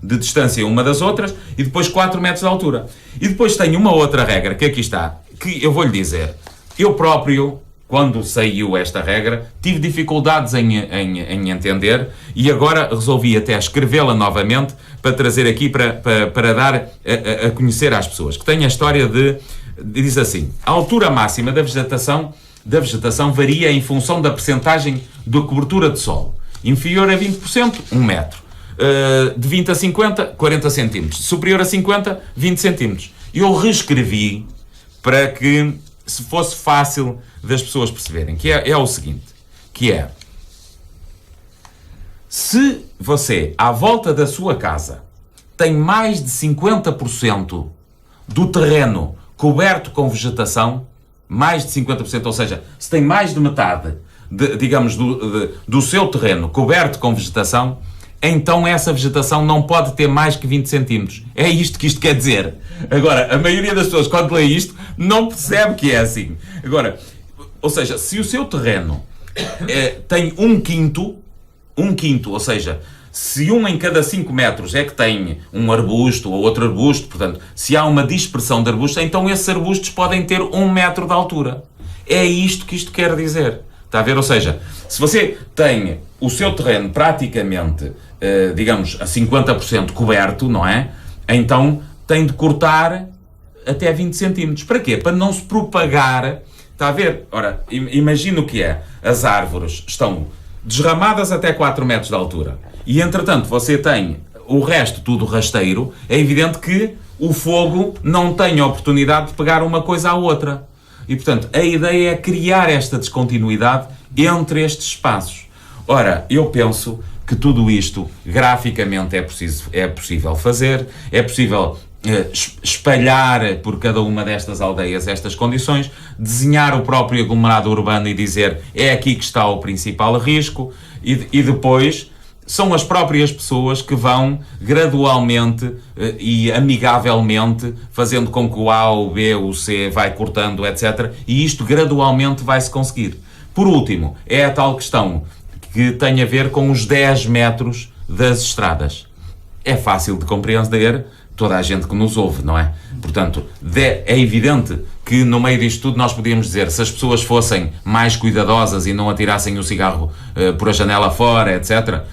de distância uma das outras e depois 4 metros de altura. E depois tem uma outra regra que aqui está, que eu vou-lhe dizer. Eu próprio, quando saiu esta regra, tive dificuldades em entender e agora resolvi até escrevê-la novamente para trazer aqui para dar a conhecer às pessoas. Que tem a história diz assim, a altura máxima da vegetação varia em função da percentagem de cobertura de solo. Inferior a 20%, 1 metro. De 20 a 50, 40 centímetros. Superior a 50, 20 centímetros. Eu reescrevi para que se fosse fácil das pessoas perceberem, que é o seguinte, que é, se você, à volta da sua casa, tem mais de 50% do terreno coberto com vegetação, mais de 50%, ou seja, se tem mais de metade, digamos, do seu terreno coberto com vegetação, então essa vegetação não pode ter mais que 20 centímetros. É isto que isto quer dizer. Agora, a maioria das pessoas, quando lê isto, não percebe que é assim. Agora, ou seja, se o seu terreno tem um quinto, ou seja, se um em cada 5 metros é que tem um arbusto ou outro arbusto, portanto, se há uma dispersão de arbustos, então esses arbustos podem ter 1 metro de altura. É isto que isto quer dizer. Está a ver? Ou seja, se você tem o seu terreno praticamente, digamos, a 50% coberto, não é? Então tem de cortar até 20 centímetros. Para quê? Para não se propagar. Está a ver? Ora, imagina o que é. As árvores estão desramadas até 4 metros de altura. E, entretanto, você tem o resto tudo rasteiro. É evidente que o fogo não tem a oportunidade de pegar uma coisa à outra. E, portanto, a ideia é criar esta descontinuidade entre estes espaços. Ora, eu penso que tudo isto, graficamente, é possível fazer, é possível espalhar por cada uma destas aldeias estas condições, desenhar o próprio aglomerado urbano e dizer é aqui que está o principal risco e depois são as próprias pessoas que vão gradualmente e amigavelmente fazendo com que o A, o B, o C vai cortando, etc. E isto gradualmente vai-se conseguir. Por último, é a tal questão que tem a ver com os 10 metros das estradas. É fácil de compreender toda a gente que nos ouve, não é? Portanto, é evidente que no meio disto tudo nós podíamos dizer, se as pessoas fossem mais cuidadosas e não atirassem o cigarro por a janela fora, etc.,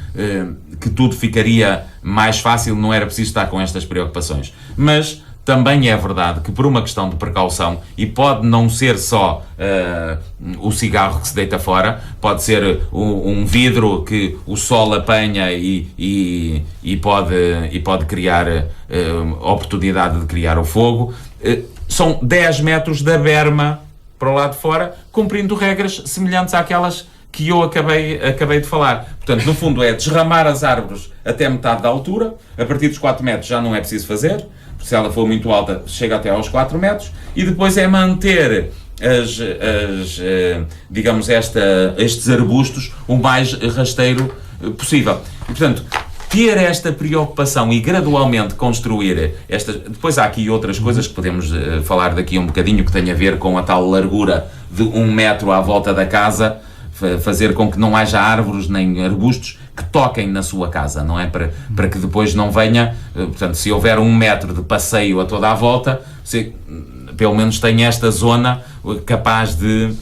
que tudo ficaria mais fácil, não era preciso estar com estas preocupações. Mas também é verdade que por uma questão de precaução, e pode não ser só o cigarro que se deita fora, pode ser um vidro que o sol apanha e pode criar oportunidade de criar o fogo. São 10 metros da berma para o lado de fora, cumprindo regras semelhantes àquelas que eu acabei de falar. Portanto, no fundo é desramar as árvores até metade da altura, a partir dos 4 metros já não é preciso fazer, se ela for muito alta, chega até aos 4 metros, e depois é manter estes arbustos o mais rasteiro possível. E, portanto, ter esta preocupação e gradualmente construir esta... Depois há aqui outras coisas que podemos falar daqui um bocadinho, que tem a ver com a tal largura de 1 metro à volta da casa, fazer com que não haja árvores nem arbustos que toquem na sua casa, não é? Para que depois não venha, portanto, se houver 1 metro de passeio a toda a volta, você, pelo menos tem esta zona capaz de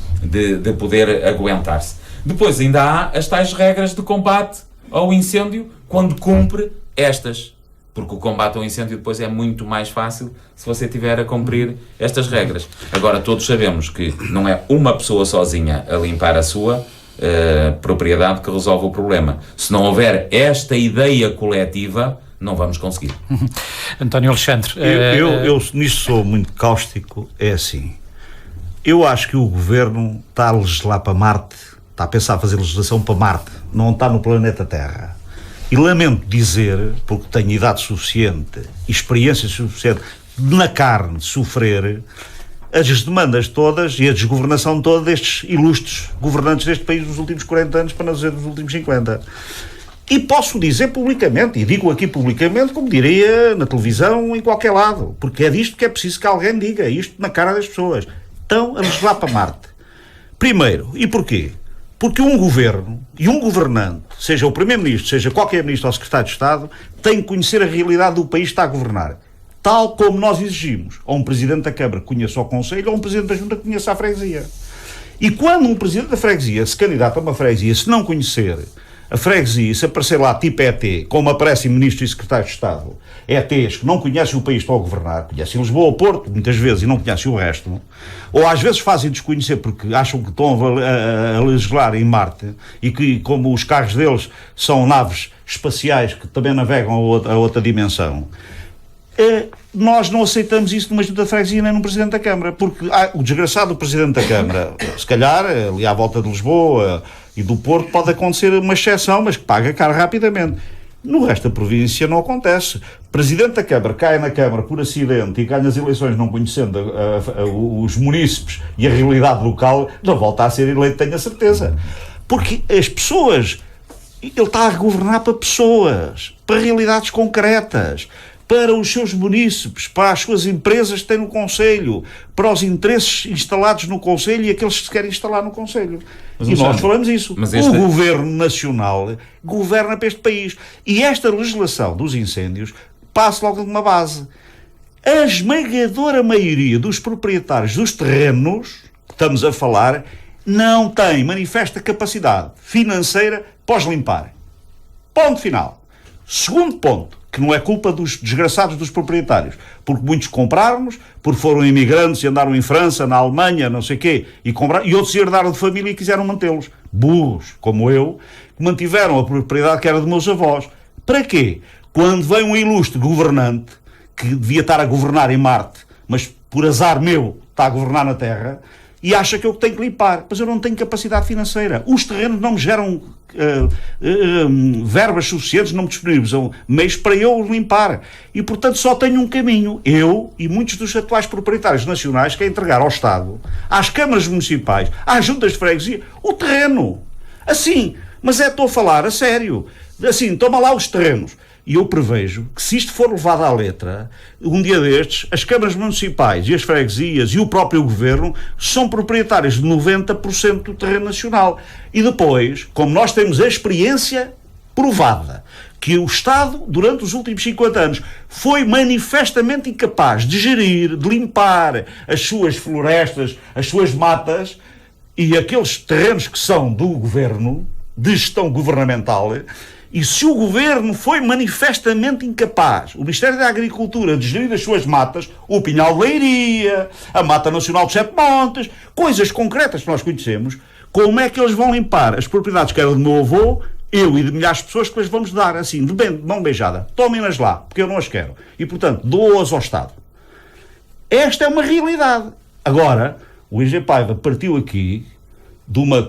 poder aguentar-se. Depois ainda há as tais regras de combate ao incêndio, quando cumpre estas. Porque o combate ao incêndio depois é muito mais fácil se você tiver a cumprir estas regras. Agora, todos sabemos que não é uma pessoa sozinha a limpar a sua propriedade que resolve o problema. Se não houver esta ideia coletiva, não vamos conseguir. António Alexandre... Eu nisso sou muito cáustico, é assim. Eu acho que o Governo está a legislar para Marte, está a pensar fazer legislação para Marte, não está no planeta Terra. E lamento dizer, porque tenho idade suficiente, experiência suficiente na carne de sofrer as demandas todas e a desgovernação toda destes ilustres governantes deste país nos últimos 40 anos, para não dizer dos últimos 50. E posso dizer publicamente, e digo aqui publicamente, como diria na televisão, em qualquer lado, porque é disto que é preciso que alguém diga, isto na cara das pessoas. Estão a legislar para Marte. Primeiro, e porquê? Porque um governo e um governante, seja o Primeiro-Ministro, seja qualquer Ministro ou Secretário de Estado, tem que conhecer a realidade do país que está a governar. Tal como nós exigimos a um Presidente da Câmara que conheça o Conselho ou a um Presidente da Junta que conheça a freguesia. E quando um Presidente da freguesia se candidata a uma freguesia, se não conhecer a freguesia, se aparecer lá tipo ET, como aparecem Ministros e Secretários de Estado, ETs que não conhecem o país que estão a governar, conhecem Lisboa ou Porto, muitas vezes, e não conhecem o resto, ou às vezes fazem desconhecer porque acham que estão a legislar em Marte e que, como os carros deles são naves espaciais que também navegam a outra dimensão, nós não aceitamos isso numa junta de freguesia nem num Presidente da Câmara, porque o desgraçado do Presidente da Câmara, se calhar, ali à volta de Lisboa e do Porto, pode acontecer uma exceção, mas que paga caro rapidamente. No resto da província não acontece. Presidente da Câmara cai na Câmara por acidente e ganha as eleições não conhecendo os munícipes e a realidade local, não volta a ser eleito, tenho a certeza. Porque as pessoas... Ele está a governar para pessoas, para realidades concretas, para os seus munícipes, para as suas empresas que têm no Conselho, para os interesses instalados no Conselho e aqueles que se querem instalar no Conselho. E nós falamos isso. O Governo Nacional governa para este país. E esta legislação dos incêndios passa logo de uma base. A esmagadora maioria dos proprietários dos terrenos que estamos a falar não tem manifesta capacidade financeira para os limpar. Ponto final. Segundo ponto, que não é culpa dos desgraçados dos proprietários, porque muitos compraram-nos, porque foram imigrantes e andaram em França, na Alemanha, não sei o quê, e outros herdaram de família e quiseram mantê-los. Burros, como eu, que mantiveram a propriedade que era de meus avós. Para quê? Quando vem um ilustre governante, que devia estar a governar em Marte, mas por azar meu está a governar na Terra, e acha que eu tenho que limpar, mas eu não tenho capacidade financeira. Os terrenos não me geram verbas suficientes, não me disponibilizam meios para eu limpar. E, portanto, só tenho um caminho. Eu e muitos dos atuais proprietários nacionais que é entregar ao Estado, às câmaras municipais, às juntas de freguesia, o terreno. Assim, Mas estou a falar a sério. Assim, toma lá os terrenos. E eu prevejo que, se isto for levado à letra, um dia destes, as câmaras municipais e as freguesias e o próprio governo são proprietários de 90% do terreno nacional. E depois, como nós temos a experiência provada que o Estado, durante os últimos 50 anos, foi manifestamente incapaz de gerir, de limpar as suas florestas, as suas matas e aqueles terrenos que são do governo, de gestão governamental. E se o governo foi manifestamente incapaz, o Ministério da Agricultura, de gerir as suas matas, o Pinhal de Leiria, a Mata Nacional dos Sete Montes, coisas concretas que nós conhecemos, como é que eles vão limpar as propriedades que eram do meu avô, eu e de milhares de pessoas que lhes vamos dar, assim, de mão beijada? Tomem-nas lá, porque eu não as quero. E, portanto, dou-as ao Estado. Esta é uma realidade. Agora, o IG Paiva partiu aqui de uma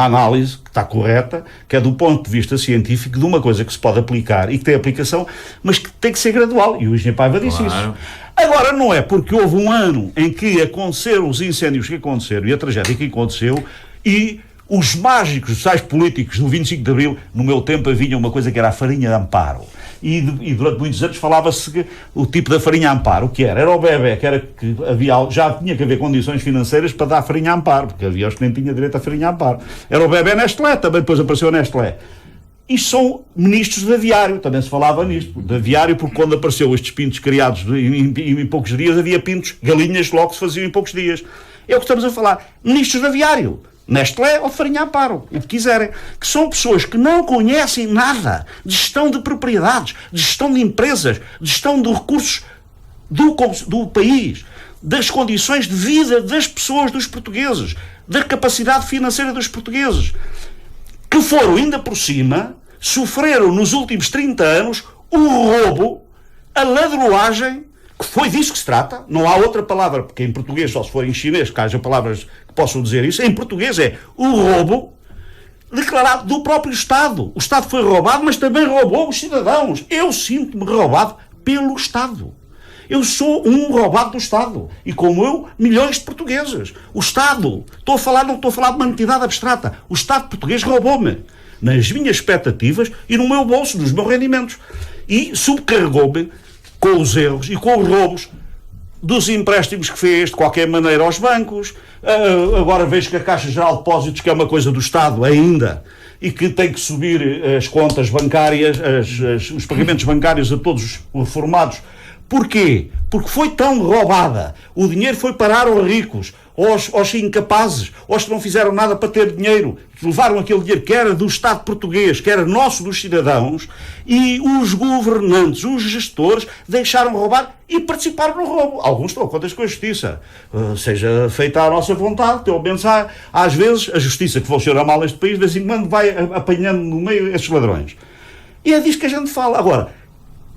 análise que está correta, que é do ponto de vista científico, de uma coisa que se pode aplicar e que tem aplicação, mas que tem que ser gradual. E o Engenheiro Paiva disse isso. Agora, não é porque houve um ano em que aconteceram os incêndios que aconteceram e a tragédia que aconteceu e os mágicos, os sais políticos do 25 de Abril, no meu tempo havia uma coisa que era a farinha de amparo. E durante muitos anos falava-se que o tipo da farinha amparo, o que era? Era o bebé, que havia, já tinha que haver condições financeiras para dar farinha amparo, porque havia os que nem tinham direito a farinha amparo. Era o bebé Nestlé, também depois apareceu a Nestlé. Isto são ministros de aviário, também se falava nisto, de aviário, porque quando apareceu estes pintos criados em poucos dias, havia pintos, galinhas logo se faziam em poucos dias. É o que estamos a falar. Ministros de aviário. Nestlé ou de farinha amparo, o que quiserem, que são pessoas que não conhecem nada de gestão de propriedades, de gestão de empresas, de gestão de recursos do país, das condições de vida das pessoas, dos portugueses, da capacidade financeira dos portugueses, que foram, ainda por cima, sofreram nos últimos 30 anos o roubo, a ladroagem, que foi disso que se trata, não há outra palavra, porque em português, só se for em chinês, que haja palavras que possam dizer isso, em português é o roubo declarado do próprio Estado. O Estado foi roubado, mas também roubou os cidadãos. Eu sinto-me roubado pelo Estado. Eu sou um roubado do Estado. E como eu, milhões de portugueses. O Estado, não estou a falar de uma entidade abstrata. O Estado português roubou-me nas minhas expectativas e no meu bolso, nos meus rendimentos. E subcarregou-me com os erros e com os roubos dos empréstimos que fez de qualquer maneira aos bancos. Agora vejo que a Caixa Geral de Depósitos, que é uma coisa do Estado ainda, e que tem que subir as contas bancárias, os pagamentos bancários a todos os reformados. Porquê? Porque foi tão roubada. O dinheiro foi parar aos ricos, aos incapazes, aos que não fizeram nada para ter dinheiro, que levaram aquele dinheiro que era do Estado português, que era nosso, dos cidadãos, e os governantes, os gestores, deixaram roubar e participaram no roubo. Alguns estão a contas com a justiça. Seja feita à nossa vontade, pelo menos às vezes a justiça que funciona mal neste país, de vez em quando vai apanhando no meio esses ladrões. E é disso que a gente fala. Agora,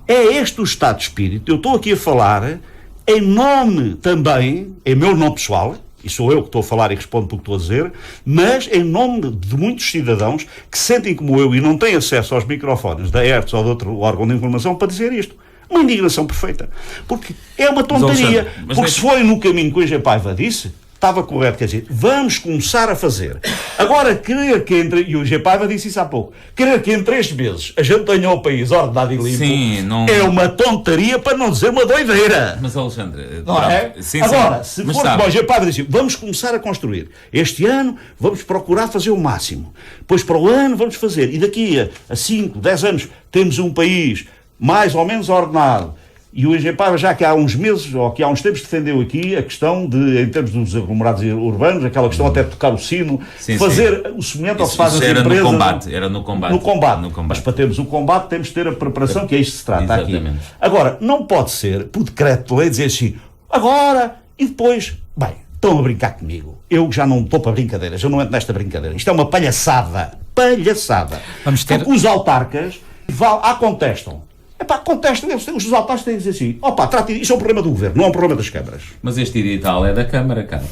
é este o estado de espírito. Eu estou aqui a falar em nome também, em meu nome pessoal, e sou eu que estou a falar e respondo pelo que estou a dizer, mas em nome de muitos cidadãos que sentem como eu e não têm acesso aos microfones da Hertz ou de outro órgão de informação para dizer isto. Uma indignação perfeita. Porque é uma tonteria. Porque se forem no caminho que o Engenheiro Paiva disse, estava correto, quer dizer, vamos começar a fazer. Agora, querer que entre, e o Engenheiro Paiva disse isso há pouco, querer que em 3 meses a gente tenha o país ordenado e limpo, sim, não... é uma tonteria, para não dizer uma doideira. Mas, Alexandre, não é? Sim, agora, se for como o Engenheiro Paiva disse, vamos começar a construir. Este ano vamos procurar fazer o máximo. Depois para o ano vamos fazer. E daqui a 5, 10 anos temos um país mais ou menos ordenado. E o Engenheiro Paiva, já que há uns meses, ou que há uns tempos, defendeu aqui a questão de, em termos dos aglomerados urbanos, aquela questão até de tocar o sino, sim, fazer sim. O semelhante ao que se faz nas empresas. Era no combate. No combate. Mas para termos o combate temos de ter a preparação, que é isto que se trata. Exatamente. Aqui. Agora, não pode ser, por decreto de lei, dizer assim, agora e depois, bem, estão a brincar comigo. Eu já não estou para brincadeiras, eu não entro nesta brincadeira. Isto é uma palhaçada. Palhaçada. Vamos ter... Porque os autarcas contestam. Epá, contestam, os autarcas têm que dizer assim, isto é um problema do governo, não é um problema das câmaras. Mas este edital é da Câmara, cara.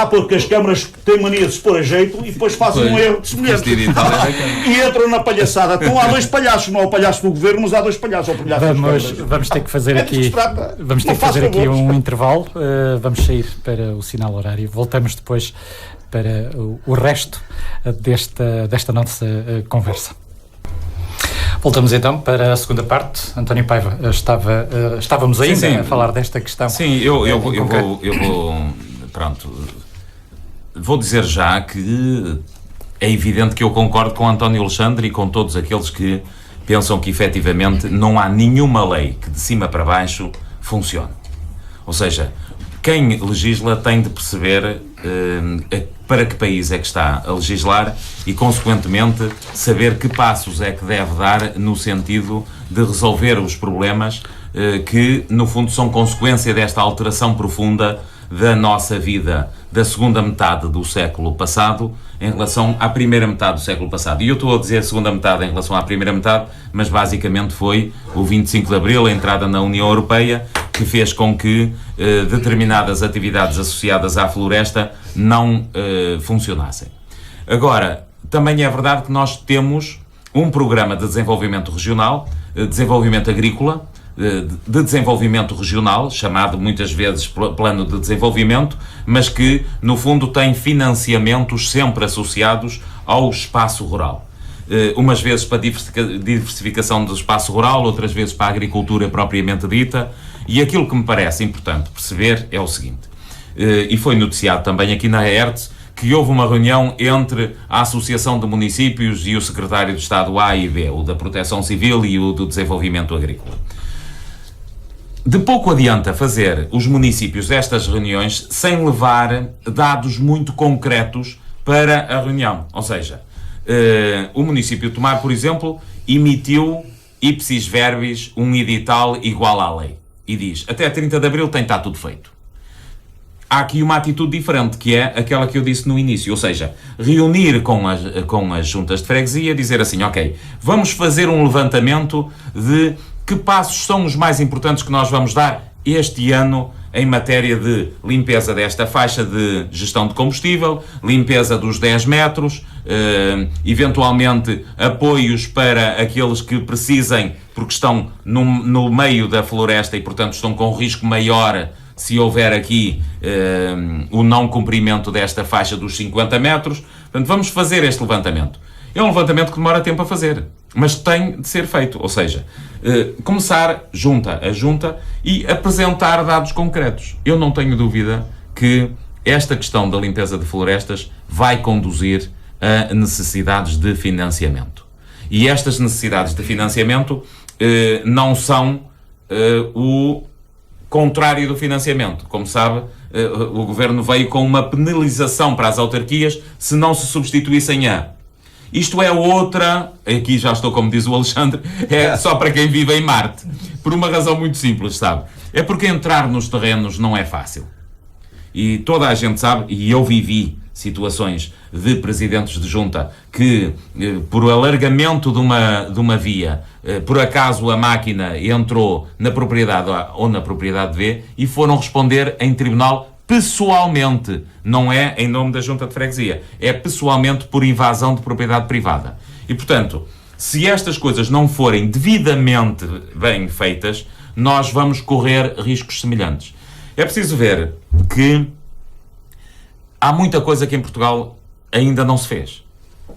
Porque as câmaras têm mania de se pôr a jeito e depois fazem um erro de semelhante. Este edital é da Câmara. E entram na palhaçada. Então há 2 palhaços, não há o palhaço do governo, mas há 2 palhaços. Vamos ter que fazer aqui um intervalo. Vamos sair para o sinal horário. Voltamos depois para o resto desta nossa conversa. Voltamos então para a segunda parte. António Paiva, estávamos ainda a falar desta questão. Sim, eu vou pronto, vou dizer já que é evidente que eu concordo com António Alexandre e com todos aqueles que pensam que efetivamente não há nenhuma lei que de cima para baixo funcione. Ou seja, quem legisla tem de perceber para que país é que está a legislar e, consequentemente, saber que passos é que deve dar no sentido de resolver os problemas que, no fundo, são consequência desta alteração profunda da nossa vida da segunda metade do século passado em relação à primeira metade do século passado. E eu estou a dizer segunda metade em relação à primeira metade, mas basicamente foi o 25 de Abril, a entrada na União Europeia, que fez com que determinadas atividades associadas à floresta não funcionassem. Agora, também é verdade que nós temos um programa de desenvolvimento regional, desenvolvimento agrícola, de desenvolvimento regional, chamado muitas vezes Plano de Desenvolvimento, mas que, no fundo, tem financiamentos sempre associados ao espaço rural. Umas vezes para diversificação do espaço rural, outras vezes para a agricultura propriamente dita, e aquilo que me parece importante perceber é o seguinte, e foi noticiado também aqui na ERTS, que houve uma reunião entre a Associação de Municípios e o Secretário de Estado A e B, o da Proteção Civil e o do Desenvolvimento Agrícola. De pouco adianta fazer os municípios estas reuniões sem levar dados muito concretos para a reunião. Ou seja, o município de Tomar, por exemplo, emitiu ipsis verbis um edital igual à lei. E diz, até 30 de Abril tem de estar tudo feito. Há aqui uma atitude diferente, que é aquela que eu disse no início, ou seja, reunir com as juntas de freguesia, dizer assim, ok, vamos fazer um levantamento de que passos são os mais importantes que nós vamos dar este ano em matéria de limpeza desta faixa de gestão de combustível, limpeza dos 10 metros, eventualmente apoios para aqueles que precisem, porque estão no meio da floresta e, portanto, estão com risco maior se houver aqui o não cumprimento desta faixa dos 50 metros. Portanto, vamos fazer este levantamento. É um levantamento que demora tempo a fazer, mas tem de ser feito, ou seja, começar junta a junta e apresentar dados concretos. Eu não tenho dúvida que esta questão da limpeza de florestas vai conduzir a necessidades de financiamento. E estas necessidades de financiamento não são o contrário do financiamento. Como sabe, o Governo veio com uma penalização para as autarquias se não se substituíssem a... Isto é outra, aqui já estou como diz o Alexandre, é só para quem vive em Marte. Por uma razão muito simples, sabe? É porque entrar nos terrenos não é fácil. E toda a gente sabe, e eu vivi situações de presidentes de junta que, por alargamento de uma via, por acaso a máquina entrou na propriedade A ou na propriedade B e foram responder em tribunal pessoalmente, não é em nome da junta de freguesia, é pessoalmente por invasão de propriedade privada. E, portanto, se estas coisas não forem devidamente bem feitas, nós vamos correr riscos semelhantes. É preciso ver que há muita coisa que em Portugal ainda não se fez.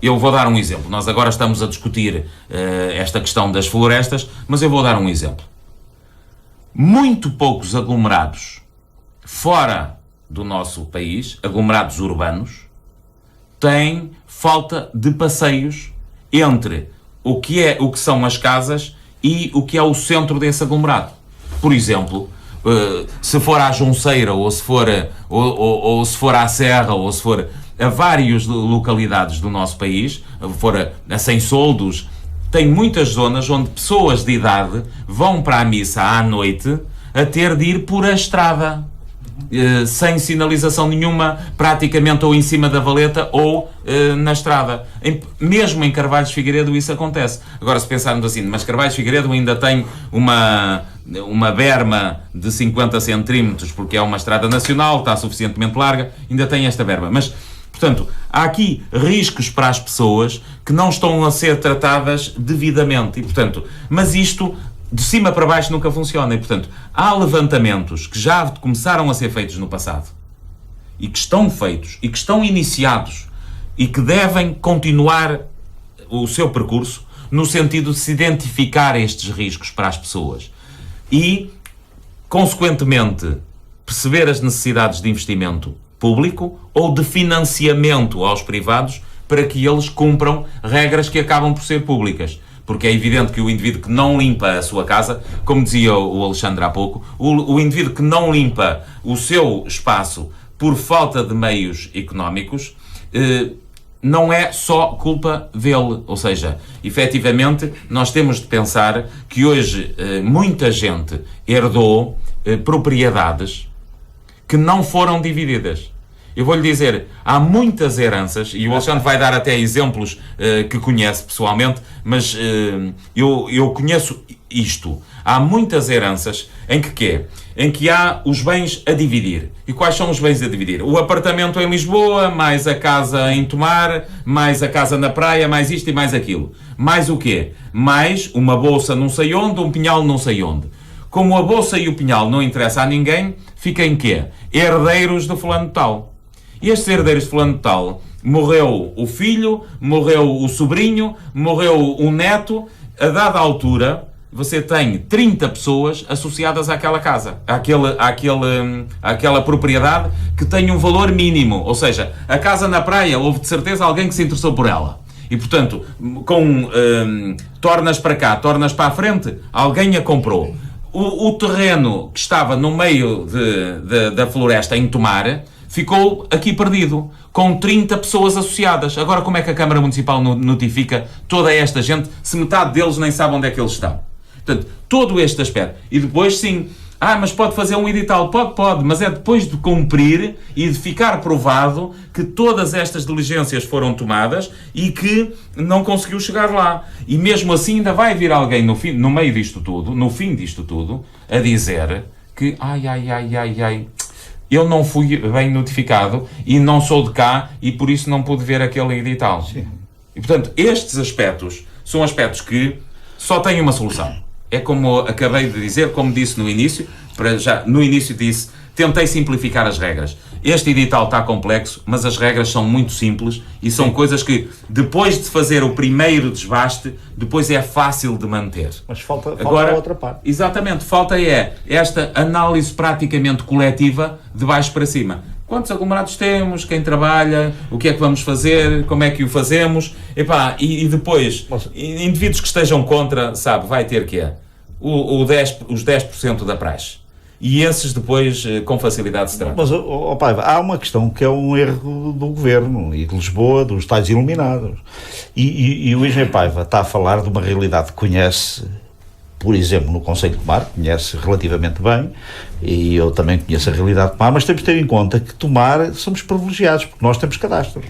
Eu vou dar um exemplo. Nós agora estamos a discutir esta questão das florestas, mas eu vou dar um exemplo. Muito poucos aglomerados fora do nosso país, aglomerados urbanos, têm falta de passeios entre o que são as casas e o que é o centro desse aglomerado. Por exemplo, se for à Jonceira, ou se for à Serra, ou se for a várias localidades do nosso país, for a Sem Soldos, tem muitas zonas onde pessoas de idade vão para a missa à noite a ter de ir por a estrada, sem sinalização nenhuma, praticamente ou em cima da valeta ou na estrada. Mesmo em Carvalhos de Figueiredo isso acontece. Agora, se pensarmos assim, mas Carvalhos de Figueiredo ainda tem uma berma de 50 centímetros, porque é uma estrada nacional, está suficientemente larga, ainda tem esta berma. Mas, portanto, há aqui riscos para as pessoas que não estão a ser tratadas devidamente. E, portanto, mas isto de cima para baixo nunca funciona. E, portanto, há levantamentos que já começaram a ser feitos no passado e que estão feitos e que estão iniciados e que devem continuar o seu percurso no sentido de se identificar estes riscos para as pessoas e, consequentemente, perceber as necessidades de investimento público ou de financiamento aos privados para que eles cumpram regras que acabam por ser públicas. Porque é evidente que o indivíduo que não limpa a sua casa, como dizia o Alexandre há pouco, o indivíduo que não limpa o seu espaço por falta de meios económicos, não é só culpa dele. Ou seja, efetivamente, nós temos de pensar que hoje muita gente herdou propriedades que não foram divididas. Eu vou-lhe dizer, há muitas heranças, e o Alexandre vai dar até exemplos que conhece pessoalmente, mas eu conheço isto. Há muitas heranças em que quê? Em que há os bens a dividir. E quais são os bens a dividir? O apartamento em Lisboa, mais a casa em Tomar, mais a casa na praia, mais isto e mais aquilo. Mais o quê? Mais uma bolsa não sei onde, um pinhal não sei onde. Como a bolsa e o pinhal não interessa a ninguém, fica em quê? Herdeiros do fulano de tal. E estes herdeiros de fulano de tal, morreu o filho, morreu o sobrinho, morreu o neto. A dada altura, você tem 30 pessoas associadas àquela casa, àquela propriedade que tem um valor mínimo. Ou seja, a casa na praia, houve de certeza alguém que se interessou por ela. E, portanto, com tornas para cá, tornas para a frente, alguém a comprou. O terreno que estava no meio da floresta em Tomar ficou aqui perdido, com 30 pessoas associadas. Agora, como é que a Câmara Municipal notifica toda esta gente se metade deles nem sabe onde é que eles estão? Portanto, todo este aspecto. E depois, sim, mas pode fazer um edital. Pode, mas é depois de cumprir e de ficar provado que todas estas diligências foram tomadas e que não conseguiu chegar lá. E mesmo assim ainda vai vir alguém no meio disto tudo, no fim disto tudo, a dizer que eu não fui bem notificado e não sou de cá e por isso não pude ver aquele edital. Sim. E, portanto, estes aspectos são aspectos que só têm uma solução. É como acabei de dizer, como disse no início, no início disse, tentei simplificar as regras. Este edital está complexo, mas as regras são muito simples e são coisas que, depois de fazer o primeiro desbaste, depois é fácil de manter. Mas falta a outra parte. Exatamente, falta esta análise praticamente coletiva de baixo para cima. Quantos aglomerados temos? Quem trabalha? O que é que vamos fazer? Como é que o fazemos? E depois, indivíduos que estejam contra, vai ter que os 10% da praxe. E esses depois, com facilidade, se tratam. Mas, Paiva, há uma questão que é um erro do Governo e de Lisboa, dos tais iluminados. E o engenheiro Paiva está a falar de uma realidade que conhece, por exemplo, no Concelho de Tomar, conhece relativamente bem, e eu também conheço a realidade de Tomar, mas temos de ter em conta que Tomar somos privilegiados, porque nós temos cadastro.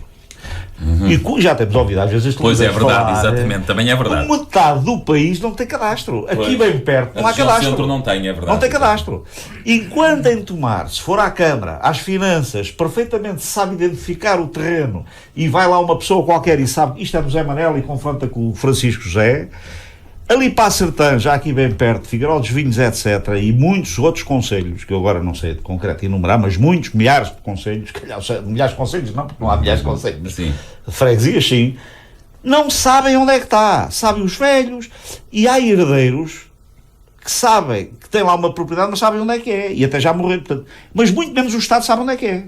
E já temos ouvido às vezes... Pois é verdade, exatamente, também é verdade. Metade do país não tem cadastro. Aqui bem perto não há cadastro. O centro não tem, é verdade. Não tem cadastro. Enquanto em Tomar, se for à Câmara, às finanças, perfeitamente sabe identificar o terreno e vai lá uma pessoa qualquer e sabe isto é do Zé Manel e confronta com o Francisco José, ali para a Sertã, já aqui bem perto, Figueiró dos Vinhos, etc., e muitos outros concelhos, que eu agora não sei de concreto enumerar, mas muitos, milhares de concelhos, milhares de concelhos não, porque não há milhares de concelhos, mas de freguesias sim, não sabem onde é que está. Sabem os velhos, e há herdeiros que sabem que têm lá uma propriedade, mas sabem onde é que é, e até já morreram, portanto, mas muito menos o Estado sabe onde é que é.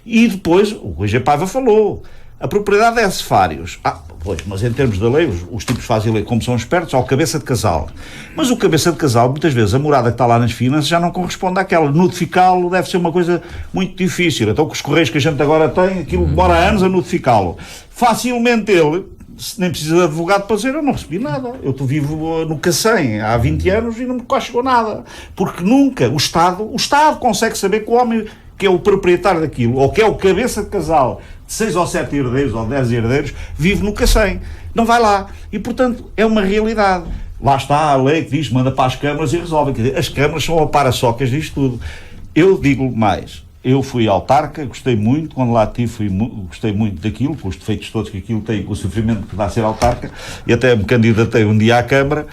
E depois, o Rui Paiva falou, a propriedade é cefários. Pois, mas em termos da lei, os tipos fazem lei como são espertos, ao cabeça de casal. Mas o cabeça de casal, muitas vezes, a morada que está lá nas finanças já não corresponde àquela. Notificá-lo deve ser uma coisa muito difícil. Então, com os correios que a gente agora tem, aquilo demora anos a notificá-lo. Facilmente ele, nem precisa de advogado para dizer, eu não recebi nada. Eu vivo no Cacém há 20 anos e não me chegou nada. Porque nunca o Estado consegue saber que o homem que é o proprietário daquilo, ou que é o cabeça de casal, 6 ou 7 herdeiros ou 10 herdeiros, vive no Cacém. Não vai lá. E, portanto, é uma realidade. Lá está a lei que diz, manda para as câmaras e resolve. Quer dizer, as câmaras são a para-socas disto tudo. Eu digo mais. Eu fui autarca, gostei muito, quando lá estive, gostei muito daquilo, com os defeitos todos que aquilo tem, com o sofrimento que dá a ser autarca, e até me candidatei um dia à Câmara,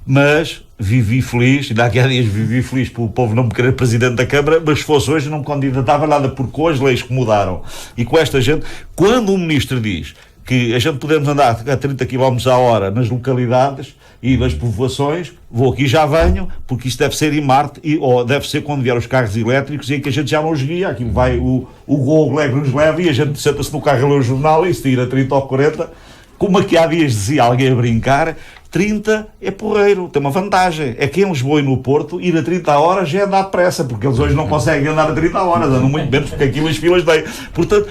mas vivi feliz, ainda há dias vivi feliz pelo povo não me querer presidente da Câmara, mas se fosse hoje não me candidatava nada, porque hoje leis que mudaram. E com esta gente, quando o ministro diz que a gente podemos andar a 30 km a hora nas localidades e nas povoações, vou aqui já venho, porque isto deve ser em Marte, ou deve ser quando vier os carros elétricos e em que a gente já não os guia, aquilo vai, o Google nos leva e a gente senta-se no carro a ler o jornal e se tira 30 ou 40, como aqui há dias dizia alguém a brincar, 30 é porreiro, tem uma vantagem, é que em Lisboa e no Porto ir a 30 horas já é andar depressa, porque eles hoje não conseguem andar a 30 horas, andam muito menos porque aquilo as filas têm. Portanto,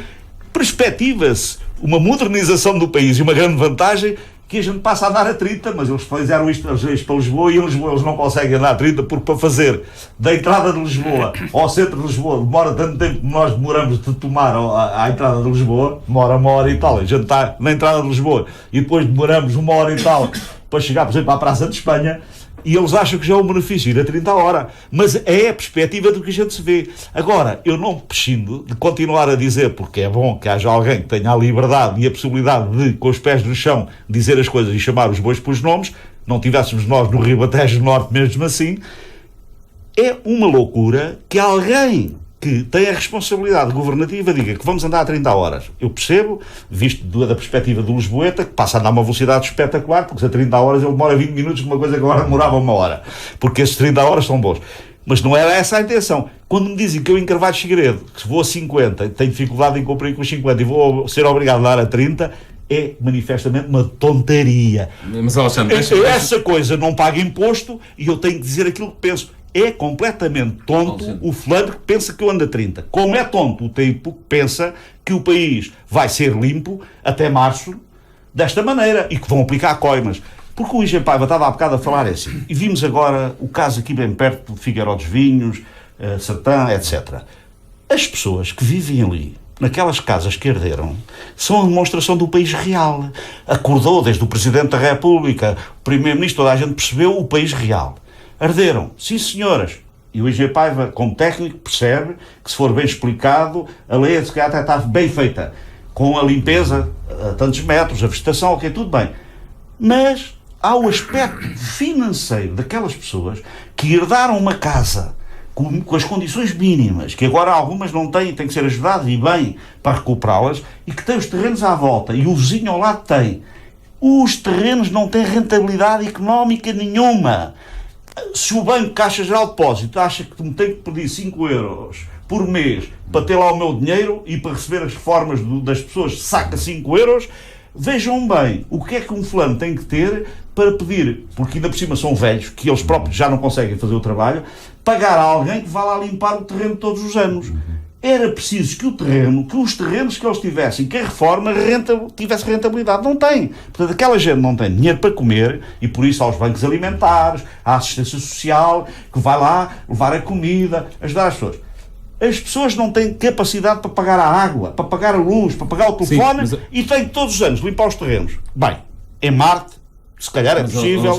perspectiva-se uma modernização do país e uma grande vantagem que a gente passa a andar a 30, mas eles fizeram isto para Lisboa e em Lisboa eles não conseguem andar a 30 porque para fazer da entrada de Lisboa ao centro de Lisboa demora tanto tempo que nós demoramos de tomar à entrada de Lisboa, demora 1 hora e tal, a gente está na entrada de Lisboa e depois demoramos 1 hora e tal para chegar, por exemplo, à Praça de Espanha. E eles acham que já é um benefício ir a 30 horas. Mas é a perspectiva do que a gente se vê. Agora, eu não prescindo de continuar a dizer, porque é bom que haja alguém que tenha a liberdade e a possibilidade de, com os pés no chão, dizer as coisas e chamar os bois pelos nomes, não tivéssemos nós no Ribatejo Norte mesmo assim. É uma loucura que alguém que tem a responsabilidade governativa diga que vamos andar a 30 horas. Eu percebo, visto da perspectiva do lisboeta, que passa a andar a uma velocidade espetacular, porque se a 30 horas ele demora 20 minutos, uma coisa que agora demorava 1 hora. Porque esses 30 horas são bons. Mas não era essa a intenção. Quando me dizem que eu em Carvalho Figueiredo, que vou a 50, tenho dificuldade em cumprir com os 50 e vou ser obrigado a dar a 30, é manifestamente uma tonteria. Mas, Alexandre, essa coisa não paga imposto e eu tenho que dizer aquilo que penso. É completamente tonto o fulano que pensa que eu ando a 30. Como é tonto o tipo que pensa que o país vai ser limpo até março desta maneira e que vão aplicar coimas. Porque o Ige Paiva estava há bocado a falar assim. E vimos agora o caso aqui bem perto de Figueiró dos Vinhos, Sertã, etc. As pessoas que vivem ali, naquelas casas que arderam, são a demonstração do país real. Acordou desde o Presidente da República, o Primeiro-Ministro, toda a gente percebeu o país real. Arderam, sim senhoras. E o IG Paiva, como técnico, percebe que se for bem explicado, a lei se calhar até está bem feita, com a limpeza a tantos metros, a vegetação, ok, tudo bem. Mas há o aspecto financeiro daquelas pessoas que herdaram uma casa com as condições mínimas, que agora algumas não têm, têm que ser ajudadas e bem para recuperá-las, e que têm os terrenos à volta, e o vizinho ao lado tem. Os terrenos não têm rentabilidade económica nenhuma. Se o Banco Caixa Geral de Depósito acha que me tem que pedir 5 euros por mês para ter lá o meu dinheiro e para receber as reformas das pessoas, saca 5 euros, vejam bem o que é que um fulano tem que ter para pedir, porque ainda por cima são velhos, que eles próprios já não conseguem fazer o trabalho, pagar a alguém que vá lá limpar o terreno todos os anos. Era preciso que os terrenos que eles tivessem, que a reforma tivesse rentabilidade. Não tem. Portanto, aquela gente não tem dinheiro para comer e por isso há os bancos alimentares, há a assistência social, que vai lá levar a comida, ajudar as pessoas. As pessoas não têm capacidade para pagar a água, para pagar a luz, para pagar o telefone. Sim, e têm que todos os anos limpar os terrenos. Bem, em Marte, se calhar é possível.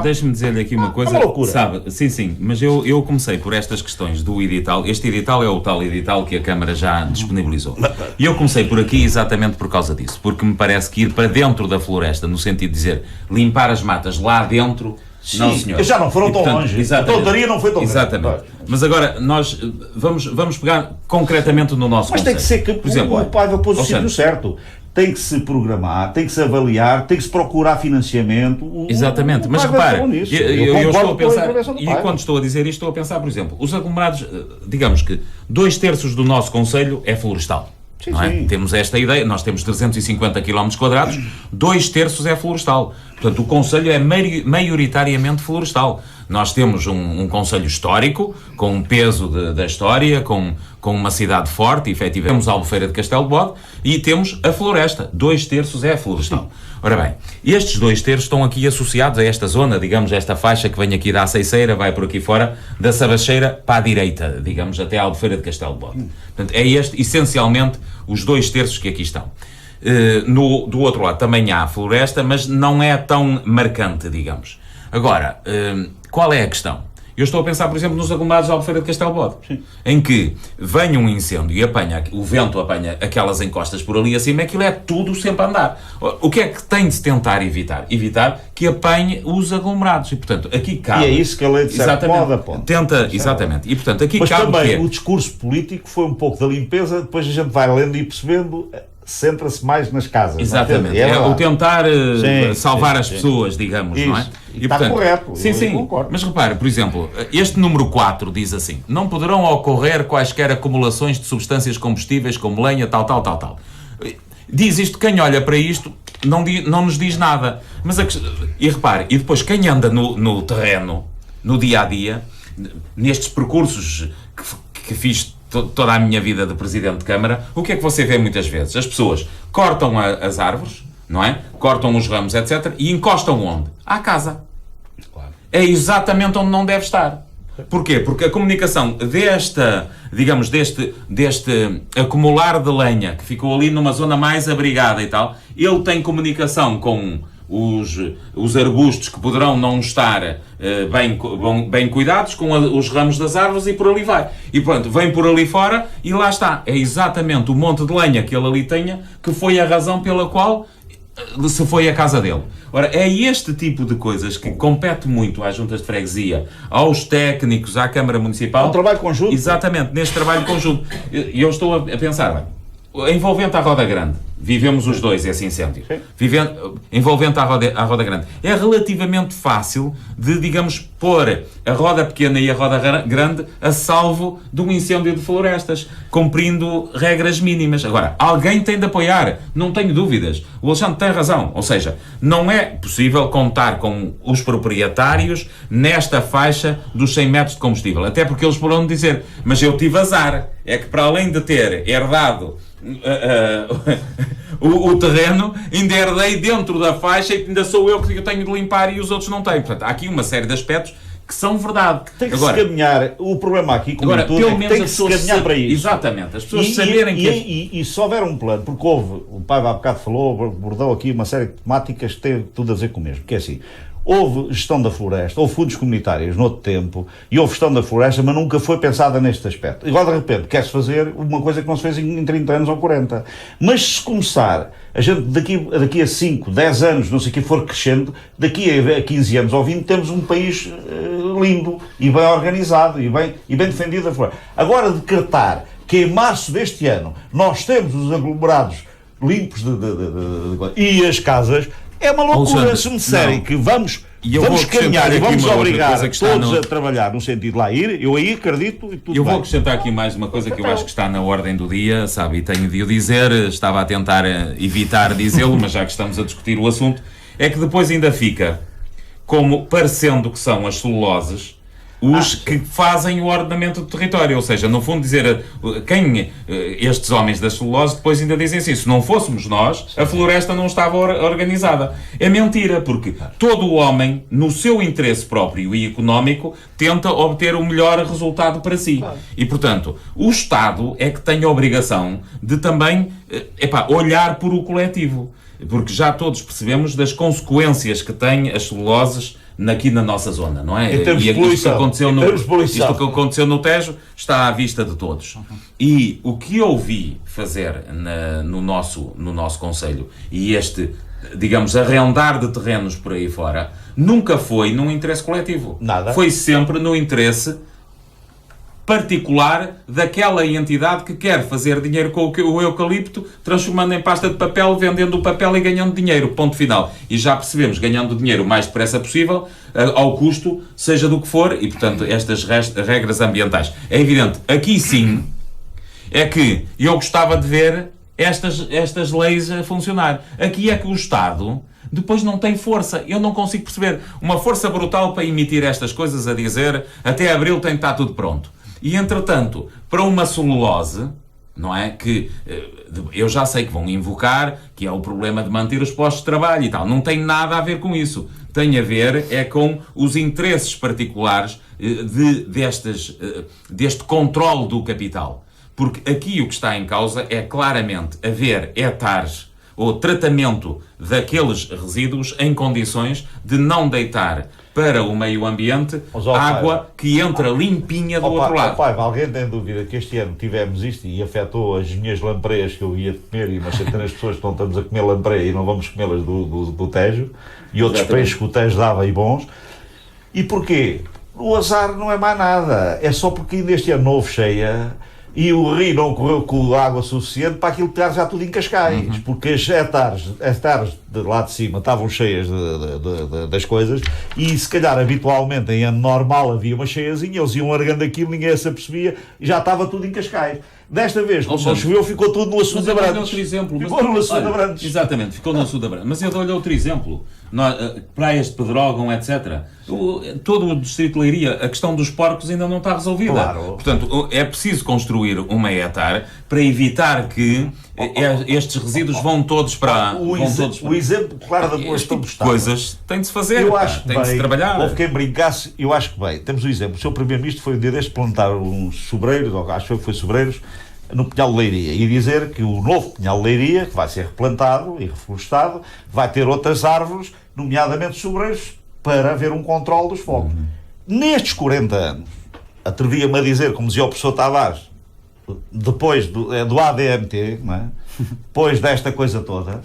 Deixe-me dizer-lhe aqui uma coisa. É uma loucura. Sabe, sim, mas eu comecei por estas questões do edital. Este edital é o tal edital que a Câmara já disponibilizou. E eu comecei por aqui exatamente por causa disso. Porque me parece que ir para dentro da floresta, no sentido de dizer limpar as matas lá dentro... Sim, não, senhor. Já não foram tão longe. A tontaria não foi tão longe. Exatamente. Mas agora, nós vamos pegar concretamente no nosso Mas conceito. Tem que ser que por exemplo, o Paiva pôs o sítio certo. Tem que se programar, tem que se avaliar, tem que se procurar financiamento. Exatamente, mas repare, eu estou a pensar, e quando estou a dizer isto, estou a pensar, por exemplo, os aglomerados, digamos que 2/3 do nosso concelho é florestal. Sim, não é? sim. Temos esta ideia, nós temos 350 km², 2/3 é florestal. Portanto, o concelho é maioritariamente florestal. Nós temos um concelho histórico, com um peso da história, com uma cidade forte, efetivamente. Temos a Albufeira de Castelo de Bode e temos a floresta. 2/3 é florestal. Ora bem, estes 2/3 estão aqui associados a esta zona, digamos, esta faixa que vem aqui da Aceiceira, vai por aqui fora, da Sabacheira para a direita, digamos, até a Albufeira de Castelo de Bode. Portanto, é essencialmente, os 2/3 que aqui estão. Do outro lado também há a floresta, mas não é tão marcante, digamos. Agora, qual é a questão? Eu estou a pensar, por exemplo, nos aglomerados de Albufeira de Castelo Bode, em que vem um incêndio e o vento apanha aquelas encostas por ali acima, aquilo é tudo sempre a andar. O que é que tem de se tentar evitar? Evitar que apanhe os aglomerados. E, portanto, aqui cabe... E é isso que a lei de certo modo aponta. Tenta, exatamente. E, portanto, aqui mas cabe também o discurso político foi um pouco da limpeza, depois a gente vai lendo e percebendo... centra-se mais nas casas. Exatamente. É o tentar salvar as pessoas, digamos, isso. Não é? E está portanto, correto. Sim. Concordo. Mas repare, por exemplo, este número 4 diz assim: não poderão ocorrer quaisquer acumulações de substâncias combustíveis como lenha, tal. Diz isto, quem olha para isto não nos diz nada. Mas e repare, e depois quem anda no terreno, no dia-a-dia, nestes percursos que fiz toda a minha vida de Presidente de Câmara, o que é que você vê muitas vezes? As pessoas cortam as árvores, não é? Cortam os ramos, etc. E encostam onde? À casa. Claro. É exatamente onde não deve estar. Porquê? Porque a comunicação deste acumular de lenha, que ficou ali numa zona mais abrigada e tal, ele tem comunicação com os arbustos que poderão não estar bem cuidados, com os ramos das árvores e por ali vai. E pronto, vem por ali fora e lá está. É exatamente o monte de lenha que ele ali tenha que foi a razão pela qual se foi a casa dele. Ora, é este tipo de coisas que compete muito às juntas de freguesia, aos técnicos, à Câmara Municipal. Um trabalho conjunto. Exatamente, neste trabalho conjunto. E eu estou a pensar, envolvente à Roda Grande, vivemos os dois esse incêndio. Envolvente à roda grande. É relativamente fácil de, digamos, pôr a roda pequena e a roda grande a salvo de um incêndio de florestas, cumprindo regras mínimas. Agora, alguém tem de apoiar, não tenho dúvidas. O Alexandre tem razão. Ou seja, não é possível contar com os proprietários nesta faixa dos 100 metros de combustível. Até porque eles poderão dizer, mas eu tive azar. É que para além de ter herdado o terreno, ainda herdei dentro da faixa e ainda sou eu que tenho de limpar e os outros não têm. Portanto, há aqui uma série de aspectos que são verdade. Tem que se caminhar. O problema aqui, como tudo, pelo menos tem que se caminhar para isso. Exatamente. As pessoas saberem que... E se houver um plano, porque o Paiva há bocado falou, abordou aqui uma série de temáticas que têm tudo a dizer com o mesmo, que é assim... Houve gestão da floresta, houve fundos comunitários no outro tempo, e houve gestão da floresta, mas nunca foi pensada neste aspecto. Igual de repente quer-se fazer uma coisa que não se fez em 30 anos ou 40. Mas se começar, a gente daqui a 5, 10 anos, não sei o que, for crescendo, daqui a 15 anos ou 20, temos um país lindo e bem organizado e bem defendido da floresta. Agora decretar que em março deste ano nós temos os aglomerados limpos e as casas... É uma loucura se me disserem que vamos caminhar e vamos obrigar todos a trabalhar no sentido de lá ir. Eu aí acredito e tudo bem. Eu vou acrescentar aqui mais uma coisa que eu acho que está na ordem do dia, sabe, e tenho de o dizer, estava a tentar evitar dizê-lo, mas já que estamos a discutir o assunto, é que depois ainda fica como parecendo que são as celuloses os que fazem o ordenamento do território, ou seja, no fundo dizer estes homens das celuloses depois ainda dizem assim, se não fôssemos nós, a floresta não estava organizada. É mentira, porque todo o homem, no seu interesse próprio e económico, tenta obter o melhor resultado para si. E, portanto, o Estado é que tem a obrigação de também olhar por o coletivo, porque já todos percebemos das consequências que têm as celuloses aqui na nossa zona, não é? Em termos de poluição. Isto que aconteceu no Tejo está à vista de todos. E o que eu vi fazer no nosso concelho e digamos, arrendar de terrenos por aí fora, nunca foi num interesse coletivo. Nada. Foi sempre no interesse particular daquela entidade que quer fazer dinheiro com o eucalipto, transformando em pasta de papel, vendendo o papel e ganhando dinheiro, ponto final. E já percebemos, ganhando dinheiro o mais depressa possível, ao custo, seja do que for, e portanto estas regras ambientais. É evidente, aqui sim, é que eu gostava de ver estas leis a funcionar. Aqui é que o Estado... depois não tem força. Eu não consigo perceber uma força brutal para emitir estas coisas a dizer até abril tem de estar tudo pronto. E, entretanto, para uma celulose, não é? Que eu já sei que vão invocar, que é o problema de manter os postos de trabalho e tal. Não tem nada a ver com isso. Tem a ver com os interesses particulares deste controle do capital. Porque aqui o que está em causa é claramente haver hectares ou tratamento daqueles resíduos em condições de não deitar para o meio ambiente água que entra limpinha do outro lado. Pai, alguém tem dúvida que este ano tivemos isto e afetou as minhas lampreas que eu ia comer e umas centenas de pessoas que não estamos a comer lampreia e não vamos comê-las do Tejo e outros peixes que o Tejo dava e bons. E porquê? O azar não é mais nada, é só porque ainda este ano não houve cheia e o rio não correu com água suficiente para aquilo estar já tudo em Cascais, porque as hectares de lá de cima estavam cheias das coisas e se calhar habitualmente em ano normal havia uma cheiazinha, eles iam largando aquilo, ninguém se apercebia e já estava tudo em Cascais. Desta vez, como não choveu, ficou tudo no Açude da Brantes. Ficou no Açude da Brantes. Exatamente, ficou no Açude da Brantes. Mas eu dou-lhe outro exemplo. Praias de Pedrógão, etc. Todo o distrito de Leiria, a questão dos porcos ainda não está resolvida. Claro. Portanto, é preciso construir uma hectare para evitar que estes resíduos vão todos para... O exemplo claro da boa gestão do Estado. Coisas têm de se fazer, tem de se trabalhar. Houve quem brincasse, eu acho que bem. Temos o exemplo. O seu Primeiro-Ministro foi um dia deste plantar uns sobreiros, ou acho que foi sobreiros, no Pinhal de Leiria, e dizer que o novo Pinhal de Leiria, que vai ser replantado e reflorestado, vai ter outras árvores, nomeadamente sobreiros, para haver um controle dos fogos. Nestes 40 anos, atrevia-me a dizer, como dizia o professor Tavares, depois do ADMT, não é? Depois desta coisa toda,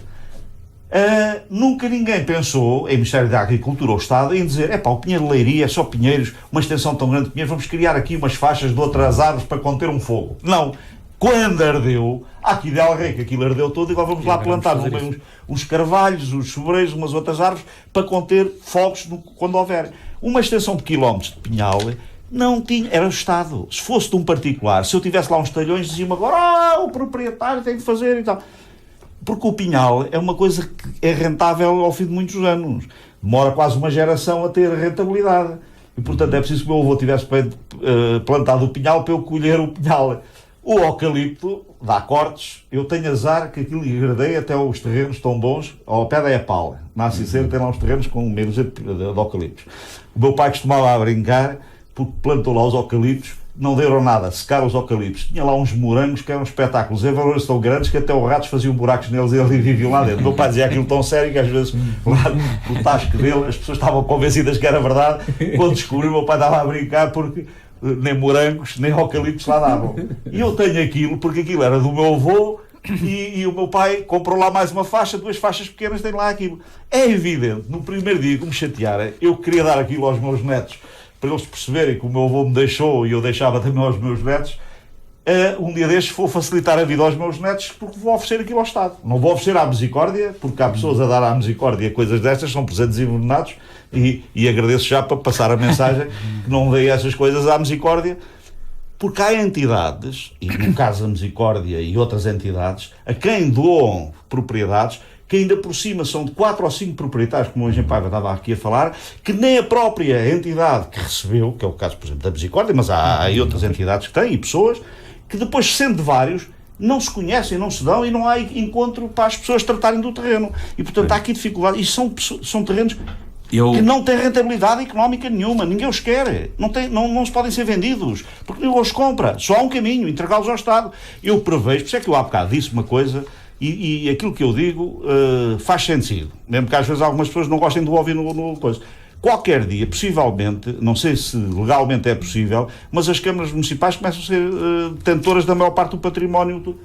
nunca ninguém pensou, em Ministério da Agricultura ou Estado, em dizer, o Pinheiro de Leiria é só pinheiros, uma extensão tão grande de pinheiros, vamos criar aqui umas faixas de outras árvores para conter um fogo. Não. Quando ardeu, aqui de Alrei, que aquilo ardeu todo, e agora vamos lá plantar uns carvalhos, uns sobreiros, umas outras árvores, para conter fogos quando houver. Uma extensão de quilómetros de pinhal não tinha, era o Estado. Se fosse de um particular, se eu tivesse lá uns talhões, diziam-me agora, o proprietário tem que fazer e tal. Porque o pinhal é uma coisa que é rentável ao fim de muitos anos. Demora quase uma geração a ter rentabilidade. E, portanto, é preciso que o meu avô tivesse plantado o pinhal para eu colher o pinhal. O eucalipto dá cortes. Eu tenho azar que aquilo engradei até os terrenos estão bons. Ao pé da Epal, na Ciceira, tem lá uns terrenos com menos de eucaliptos. O meu pai costumava brincar, porque plantou lá os eucaliptos, não deram nada, secaram os eucaliptos. Tinha lá uns morangos que eram espetáculos, em valores tão grandes que até os ratos faziam buracos neles e eles viviam lá dentro. O meu pai dizia aquilo tão sério que às vezes lá no tasco dele as pessoas estavam convencidas que era verdade. Quando descobriu, o meu pai estava a brincar porque nem morangos, nem eucaliptos lá davam. E eu tenho aquilo, porque aquilo era do meu avô, e o meu pai comprou lá mais uma faixa, 2 faixas pequenas, tem lá aquilo. É evidente, no primeiro dia que me chateara, eu queria dar aquilo aos meus netos, para eles perceberem que o meu avô me deixou, e eu deixava também aos meus netos. Um dia destes vou facilitar a vida aos meus netos, porque vou oferecer aquilo ao Estado. Não vou oferecer à misericórdia, porque há pessoas a dar à misericórdia coisas destas, são presentes envenenados, e agradeço já para passar a mensagem que não dei essas coisas à misericórdia, porque há entidades, e no caso da misericórdia e outras entidades, a quem doam propriedades, que ainda por cima são de 4 ou 5 proprietários, como o Engenheiro Paiva estava aqui a falar, que nem a própria entidade que recebeu, que é o caso, por exemplo, da misericórdia, mas há outras entidades que têm, e pessoas, que depois, sendo de vários, não se conhecem, não se dão e não há encontro para as pessoas tratarem do terreno. E, portanto, há aqui dificuldade. E são terrenos que não têm rentabilidade económica nenhuma. Ninguém os quer. Não se podem ser vendidos. Porque ninguém os compra. Só há um caminho, entregá-los ao Estado. Eu prevejo, por isso é que eu há bocado disse uma coisa, e aquilo que eu digo faz sentido. Mesmo que às vezes algumas pessoas não gostem de ouvir no coisa. Qualquer dia, possivelmente, não sei se legalmente é possível, mas as câmaras municipais começam a ser detentoras da maior parte do património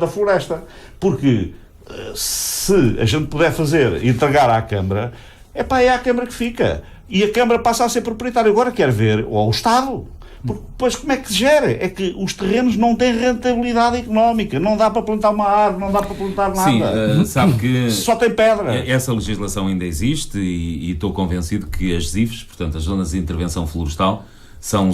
da floresta. Porque se a gente puder entregar à Câmara, é à Câmara que fica. E a Câmara passa a ser proprietária. Agora quer ver, ou ao Estado. Porque depois como é que se gera? É que os terrenos não têm rentabilidade económica, não dá para plantar uma árvore, não dá para plantar nada. Sim, sabe que só tem pedra. Essa legislação ainda existe e estou convencido que as ZIFs, portanto as zonas de intervenção florestal, são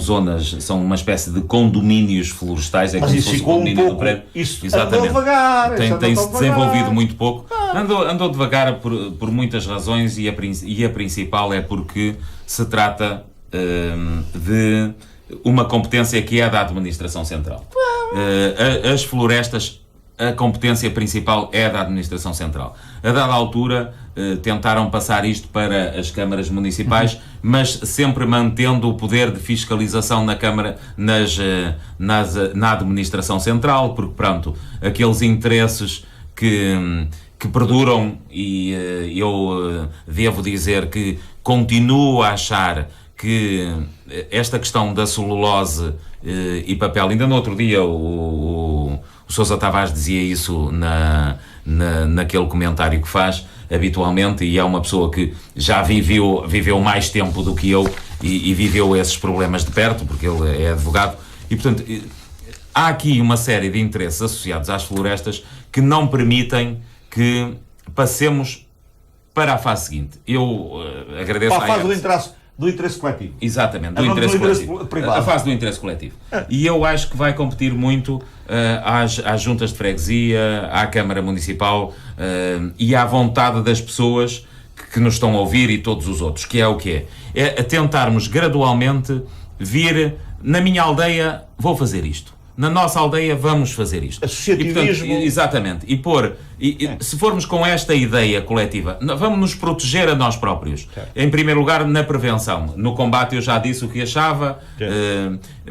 uma espécie de condomínios florestais, mas isso ficou um pouco, isso andou devagar, tem-se desenvolvido muito pouco, andou devagar por muitas razões e a principal é porque se trata de uma competência que é da administração central. As florestas, a competência principal é da administração central. A dada altura tentaram passar isto para as câmaras municipais, mas sempre mantendo o poder de fiscalização na Câmara, na administração central, porque pronto, aqueles interesses que perduram, e eu devo dizer que continuo a achar que esta questão da celulose e papel, ainda no outro dia o Sousa Tavares dizia isso naquele comentário que faz habitualmente, e é uma pessoa que já viveu mais tempo do que eu e viveu esses problemas de perto, porque ele é advogado, e portanto há aqui uma série de interesses associados às florestas que não permitem que passemos para a fase seguinte. Eu agradeço para a fase do interesse coletivo. Exatamente, do interesse coletivo. Privado. A fase do interesse coletivo. E eu acho que vai competir muito às juntas de freguesia, à Câmara Municipal e à vontade das pessoas que nos estão a ouvir e todos os outros, que é o quê? É a tentarmos gradualmente vir, na minha aldeia vou fazer isto. Na nossa aldeia vamos fazer isto. Associativismo. E, portanto, exatamente. Se formos com esta ideia coletiva, vamos nos proteger a nós próprios. Em primeiro lugar, na prevenção. No combate eu já disse o que achava,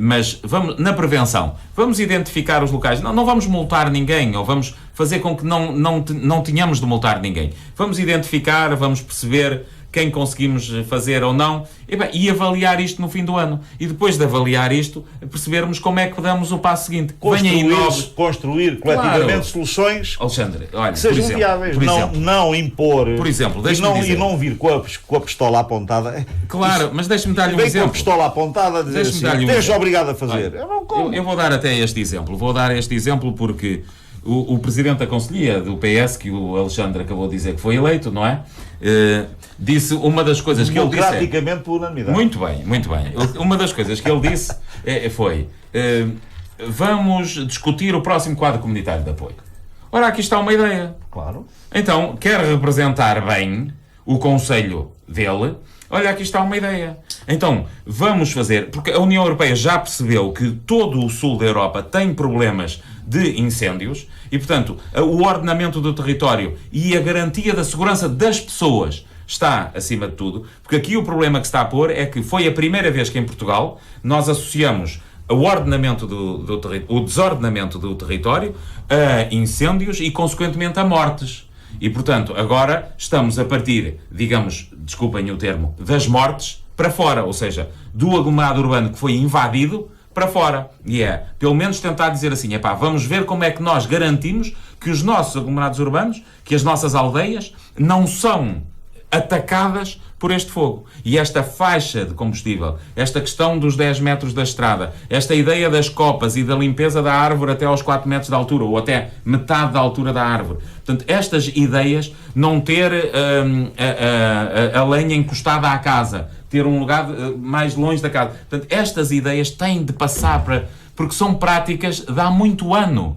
mas vamos na prevenção. Vamos identificar os locais. Não vamos multar ninguém, ou vamos fazer com que não tenhamos de multar ninguém. Vamos identificar, vamos perceber quem conseguimos fazer ou não, e avaliar isto no fim do ano. E depois de avaliar isto, percebermos como é que damos o passo seguinte. Construir coletivamente soluções, Alexandre, olha, que sejam viáveis. Não impor. Por exemplo, e não vir com a pistola apontada. Claro, mas deixe-me dar-lhe um exemplo. Com a pistola apontada, dizer assim, esteja obrigado a fazer. Eu vou dar até este exemplo. Vou dar este exemplo porque o Presidente da Conselhia do PS, que o Alexandre acabou de dizer que foi eleito, não é? Disse uma das coisas que ele disse... Democraticamente por unanimidade. Muito bem. Uma das coisas que ele disse foi vamos discutir o próximo quadro comunitário de apoio. Ora, aqui está uma ideia. Claro. Então, quer representar bem o conselho dele? Olha, aqui está uma ideia. Então, vamos fazer... Porque a União Europeia já percebeu que todo o sul da Europa tem problemas de incêndios e, portanto, o ordenamento do território e a garantia da segurança das pessoas está acima de tudo. Porque aqui o problema que se está a pôr é que foi a primeira vez que em Portugal nós associamos o ordenamento o desordenamento do território a incêndios e, consequentemente, a mortes. E, portanto, agora estamos a partir, digamos, desculpem o termo, das mortes para fora, ou seja, do aglomerado urbano que foi invadido para fora. E pelo menos tentar dizer assim, vamos ver como é que nós garantimos que os nossos aglomerados urbanos, que as nossas aldeias, não são atacadas por este fogo. E esta faixa de combustível, esta questão dos 10 metros da estrada, esta ideia das copas e da limpeza da árvore até aos 4 metros de altura, ou até metade da altura da árvore. Portanto, estas ideias, não ter a lenha encostada à casa, ter um lugar mais longe da casa. Portanto, estas ideias têm de passar porque são práticas de há muito ano.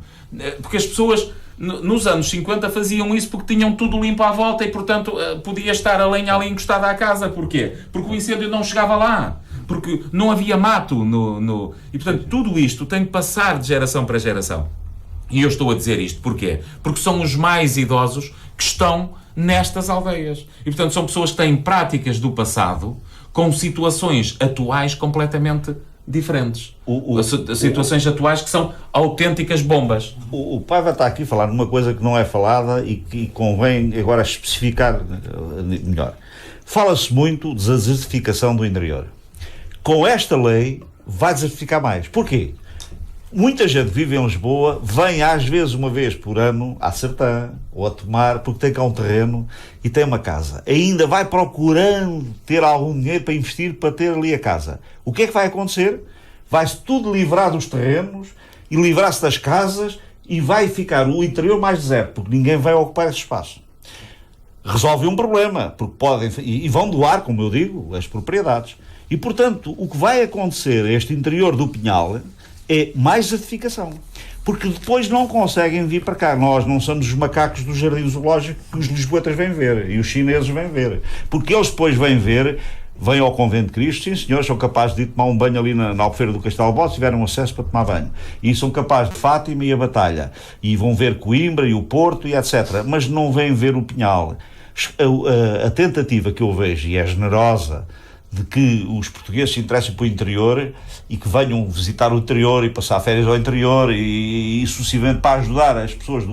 Porque as pessoas... Nos anos 50 faziam isso porque tinham tudo limpo à volta e, portanto, podia estar a lenha ali encostada à casa. Porquê? Porque o incêndio não chegava lá. Porque não havia mato E, portanto, tudo isto tem de passar de geração para geração. E eu estou a dizer isto porquê? Porque são os mais idosos que estão nestas aldeias. E, portanto, são pessoas que têm práticas do passado com situações atuais completamente diferentes. Situações atuais que são autênticas bombas. O Paiva está aqui a falar numa coisa que não é falada e que convém agora especificar melhor. Fala-se muito de desertificação do interior. Com esta lei vai desertificar mais. Porquê? Muita gente vive em Lisboa, vem às vezes uma vez por ano à Sertã ou a Tomar, porque tem cá um terreno e tem uma casa. Ainda vai procurando ter algum dinheiro para investir para ter ali a casa. O que é que vai acontecer? Vai-se tudo livrar dos terrenos e livrar-se das casas e vai ficar o interior mais deserto, porque ninguém vai ocupar esse espaço. Resolve um problema, porque podem, e vão doar, como eu digo, as propriedades. E, portanto, o que vai acontecer a este interior do Pinhal é mais desertificação. Porque depois não conseguem vir para cá. Nós não somos os macacos do jardim zoológico que os lisboetas vêm ver e os chineses vêm ver. Porque eles depois vêm ao Convento de Cristo, sim senhores, são capazes de ir tomar um banho ali na Albufeira do Castelo Bó, se tiveram acesso para tomar banho. E são capazes de Fátima e a Batalha. E vão ver Coimbra e o Porto e etc. Mas não vêm ver o Pinhal. A tentativa que eu vejo, e é generosa, de que os portugueses se interessem pelo interior e que venham visitar o interior e passar férias ao interior e sucessivamente para ajudar as pessoas,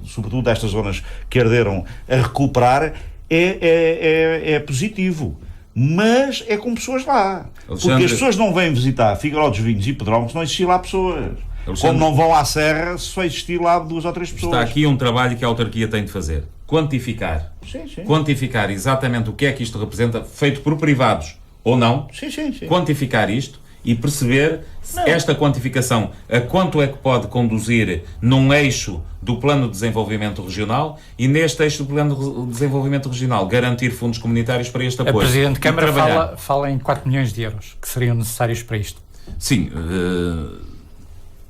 sobretudo destas zonas que arderam, a recuperar, é positivo. mas é com pessoas lá. Alexandre... Porque as pessoas não vêm visitar Figueiró dos Vinhos e Pedrógão se não existir lá pessoas. Alexandre... Como não vão à Serra se só existir lá 2 ou 3 pessoas. Está aqui um trabalho que a autarquia tem de fazer. Quantificar. Sim. Quantificar exatamente o que é que isto representa, feito por privados ou não. Sim. Quantificar isto e perceber esta quantificação a quanto é que pode conduzir num eixo do Plano de Desenvolvimento Regional e neste eixo do Plano de Desenvolvimento Regional garantir fundos comunitários para este apoio. A Presidente de Câmara fala em 4 milhões de euros que seriam necessários para isto. Sim,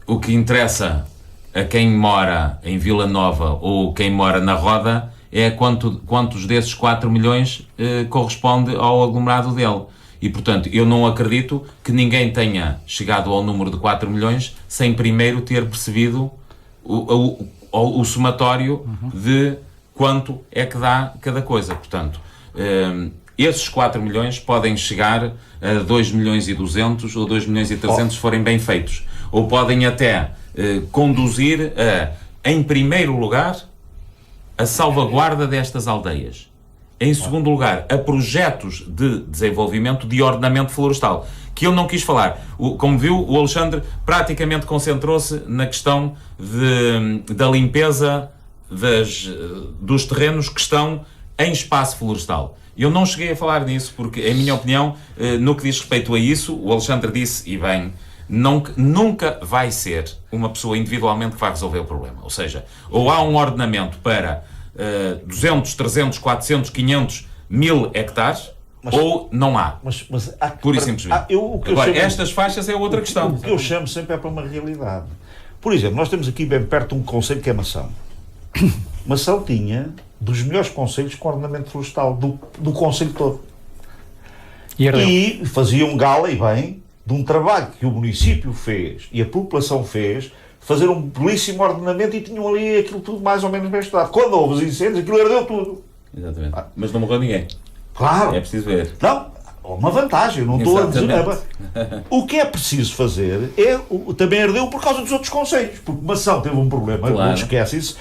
o que interessa a quem mora em Vila Nova ou quem mora na Roda é quantos desses 4 milhões corresponde ao aglomerado dele. E, portanto, eu não acredito que ninguém tenha chegado ao número de 4 milhões sem primeiro ter percebido o somatório de quanto é que dá cada coisa. Portanto, esses 4 milhões podem chegar a 2 milhões e 200 ou 2 milhões e 300 se forem bem feitos. Ou podem até conduzir em primeiro lugar, a salvaguarda destas aldeias. Em segundo lugar, a projetos de desenvolvimento de ordenamento florestal, que eu não quis falar. Como viu, o Alexandre praticamente concentrou-se na questão da limpeza dos terrenos que estão em espaço florestal. Eu não cheguei a falar nisso porque, em minha opinião, no que diz respeito a isso, o Alexandre disse, e bem, nunca vai ser uma pessoa individualmente que vai resolver o problema. Ou seja, ou há um ordenamento para 200, 300, 400, 500, 1000 hectares, ou não há. Mas pura e simplesmente. Agora, estas faixas é outra questão. O que eu chamo sempre é para uma realidade. Por exemplo, nós temos aqui bem perto um concelho que é Mação. Mação tinha dos melhores concelhos com ordenamento florestal do concelho todo. E faziam gala, e bem, de um trabalho que o município fez e a população fez, fazer um belíssimo ordenamento, e tinham ali aquilo tudo mais ou menos bem estudado. Quando houve os incêndios, aquilo herdeu tudo. Exatamente. Mas não morreu ninguém. Claro. É preciso ver. Não, uma vantagem, não estou a dizer. O que é preciso fazer é, também herdeu por causa dos outros concelhos, porque Mação teve um problema, claro. Não esquecem-se.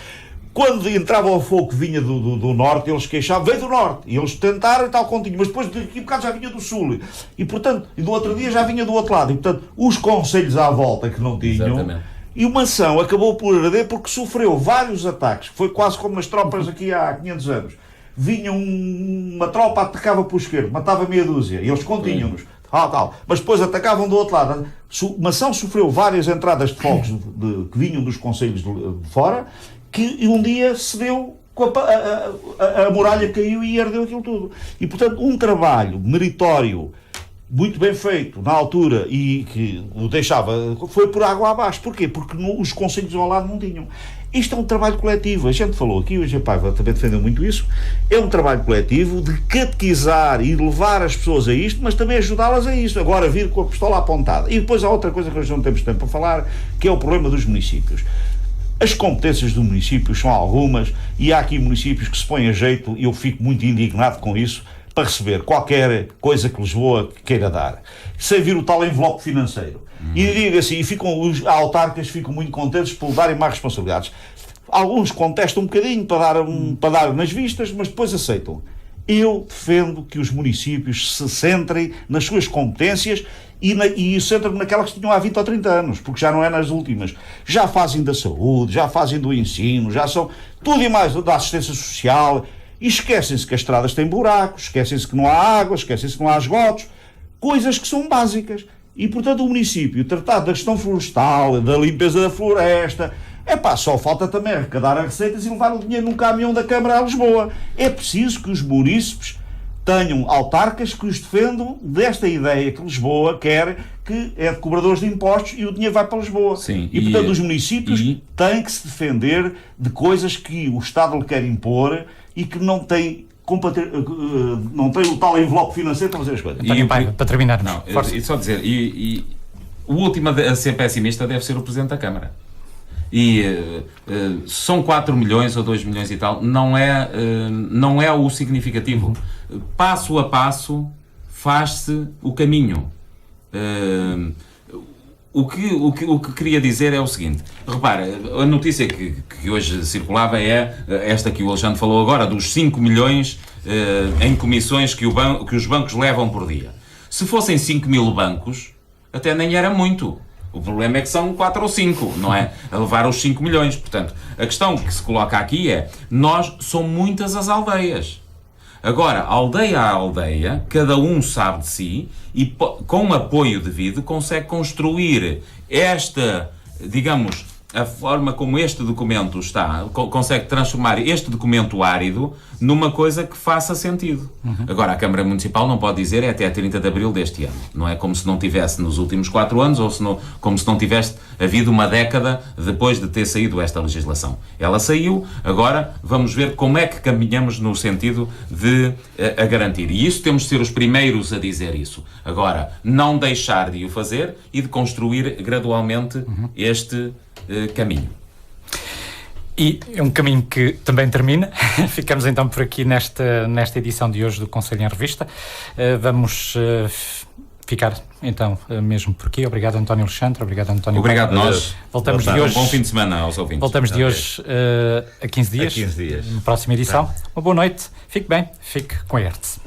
Quando entrava o fogo que vinha do norte, eles queixavam, veio do norte, e eles tentaram e tal continho, mas depois daqui a bocado já vinha do sul, e portanto, e do outro dia já vinha do outro lado, e portanto, os concelhos à volta que não tinham. Exatamente. E o Mação acabou por arder porque sofreu vários ataques, foi quase como nas tropas aqui há 500 anos. Vinha uma tropa, atacava por esquerdo, matava meia dúzia, e eles continham-nos, tal. Mas depois atacavam do outro lado. Mação sofreu várias entradas de fogos que vinham dos concelhos de fora, que um dia cedeu, a muralha caiu e herdeu aquilo tudo. E, portanto, um trabalho meritório, muito bem feito, na altura, e que o deixava, foi por água abaixo. Porquê? Porque os concelhos ao lado não tinham. Isto é um trabalho coletivo. A gente falou aqui, o Engenheiro Paiva também defendeu muito isso. É um trabalho coletivo de catequizar e levar as pessoas a isto, mas também ajudá-las a isso. Agora vir com a pistola apontada. E depois há outra coisa que nós não temos tempo para falar, que é o problema dos municípios. As competências do município são algumas, e há aqui municípios que se põem a jeito, e eu fico muito indignado com isso, para receber qualquer coisa que Lisboa queira dar, sem vir o tal envelope financeiro. E digo assim, os autarcas ficam muito contentes por darem mais responsabilidades. Alguns contestam um bocadinho para dar nas vistas, mas depois aceitam. Eu defendo que os municípios se centrem nas suas competências e centram-me naquelas que tinham há 20 ou 30 anos, porque já não é nas últimas. Já fazem da saúde, já fazem do ensino, já são tudo e mais da assistência social, e esquecem-se que as estradas têm buracos, esquecem-se que não há água, esquecem-se que não há esgotos, coisas que são básicas. E, portanto, o município tratar da gestão florestal, da limpeza da floresta, só falta também arrecadar as receitas e levar o dinheiro num caminhão da Câmara a Lisboa. É preciso que os munícipes tenham autarcas que os defendam desta ideia que Lisboa quer, que é de cobradores de impostos, e o dinheiro vai para Lisboa. Sim, e portanto, os municípios têm que se defender de coisas que o Estado lhe quer impor e que não tem o tal envelope financeiro para fazer as coisas. Para terminar, e só dizer, o último a ser pessimista deve ser o Presidente da Câmara. E são 4 milhões ou 2 milhões e tal, não é o significativo. Passo a passo faz-se o caminho. O que queria dizer é o seguinte, repara, a notícia que hoje circulava é esta que o Alexandre falou agora, dos 5 milhões em comissões que os bancos levam por dia. Se fossem 5 mil bancos, até nem era muito. O problema é que são 4 ou 5, não é? A levar os 5 milhões. Portanto, a questão que se coloca aqui é, são muitas as aldeias. Agora, aldeia a aldeia, cada um sabe de si e com apoio devido consegue construir esta, digamos, a forma como este documento está, consegue transformar este documento árido numa coisa que faça sentido. Agora, a Câmara Municipal não pode dizer é até 30 de Abril deste ano. Não é como se não tivesse nos últimos 4 anos ou como se não tivesse havido uma década depois de ter saído esta legislação. Ela saiu, agora vamos ver como é que caminhamos no sentido de a garantir. E isso temos de ser os primeiros a dizer isso. Agora, não deixar de o fazer e de construir gradualmente este caminho. E é um caminho que também termina. Ficamos então por aqui nesta edição de hoje do Conselho em Revista. Vamos ficar então mesmo por aqui. Obrigado, António Alexandre. Obrigado, António. Obrigado a nós. Voltamos de hoje. Um bom fim de semana aos ouvintes. Voltamos de hoje a 15 dias. A 15 dias. Na próxima edição. Uma boa noite. Fique bem. Fique com a ERTS.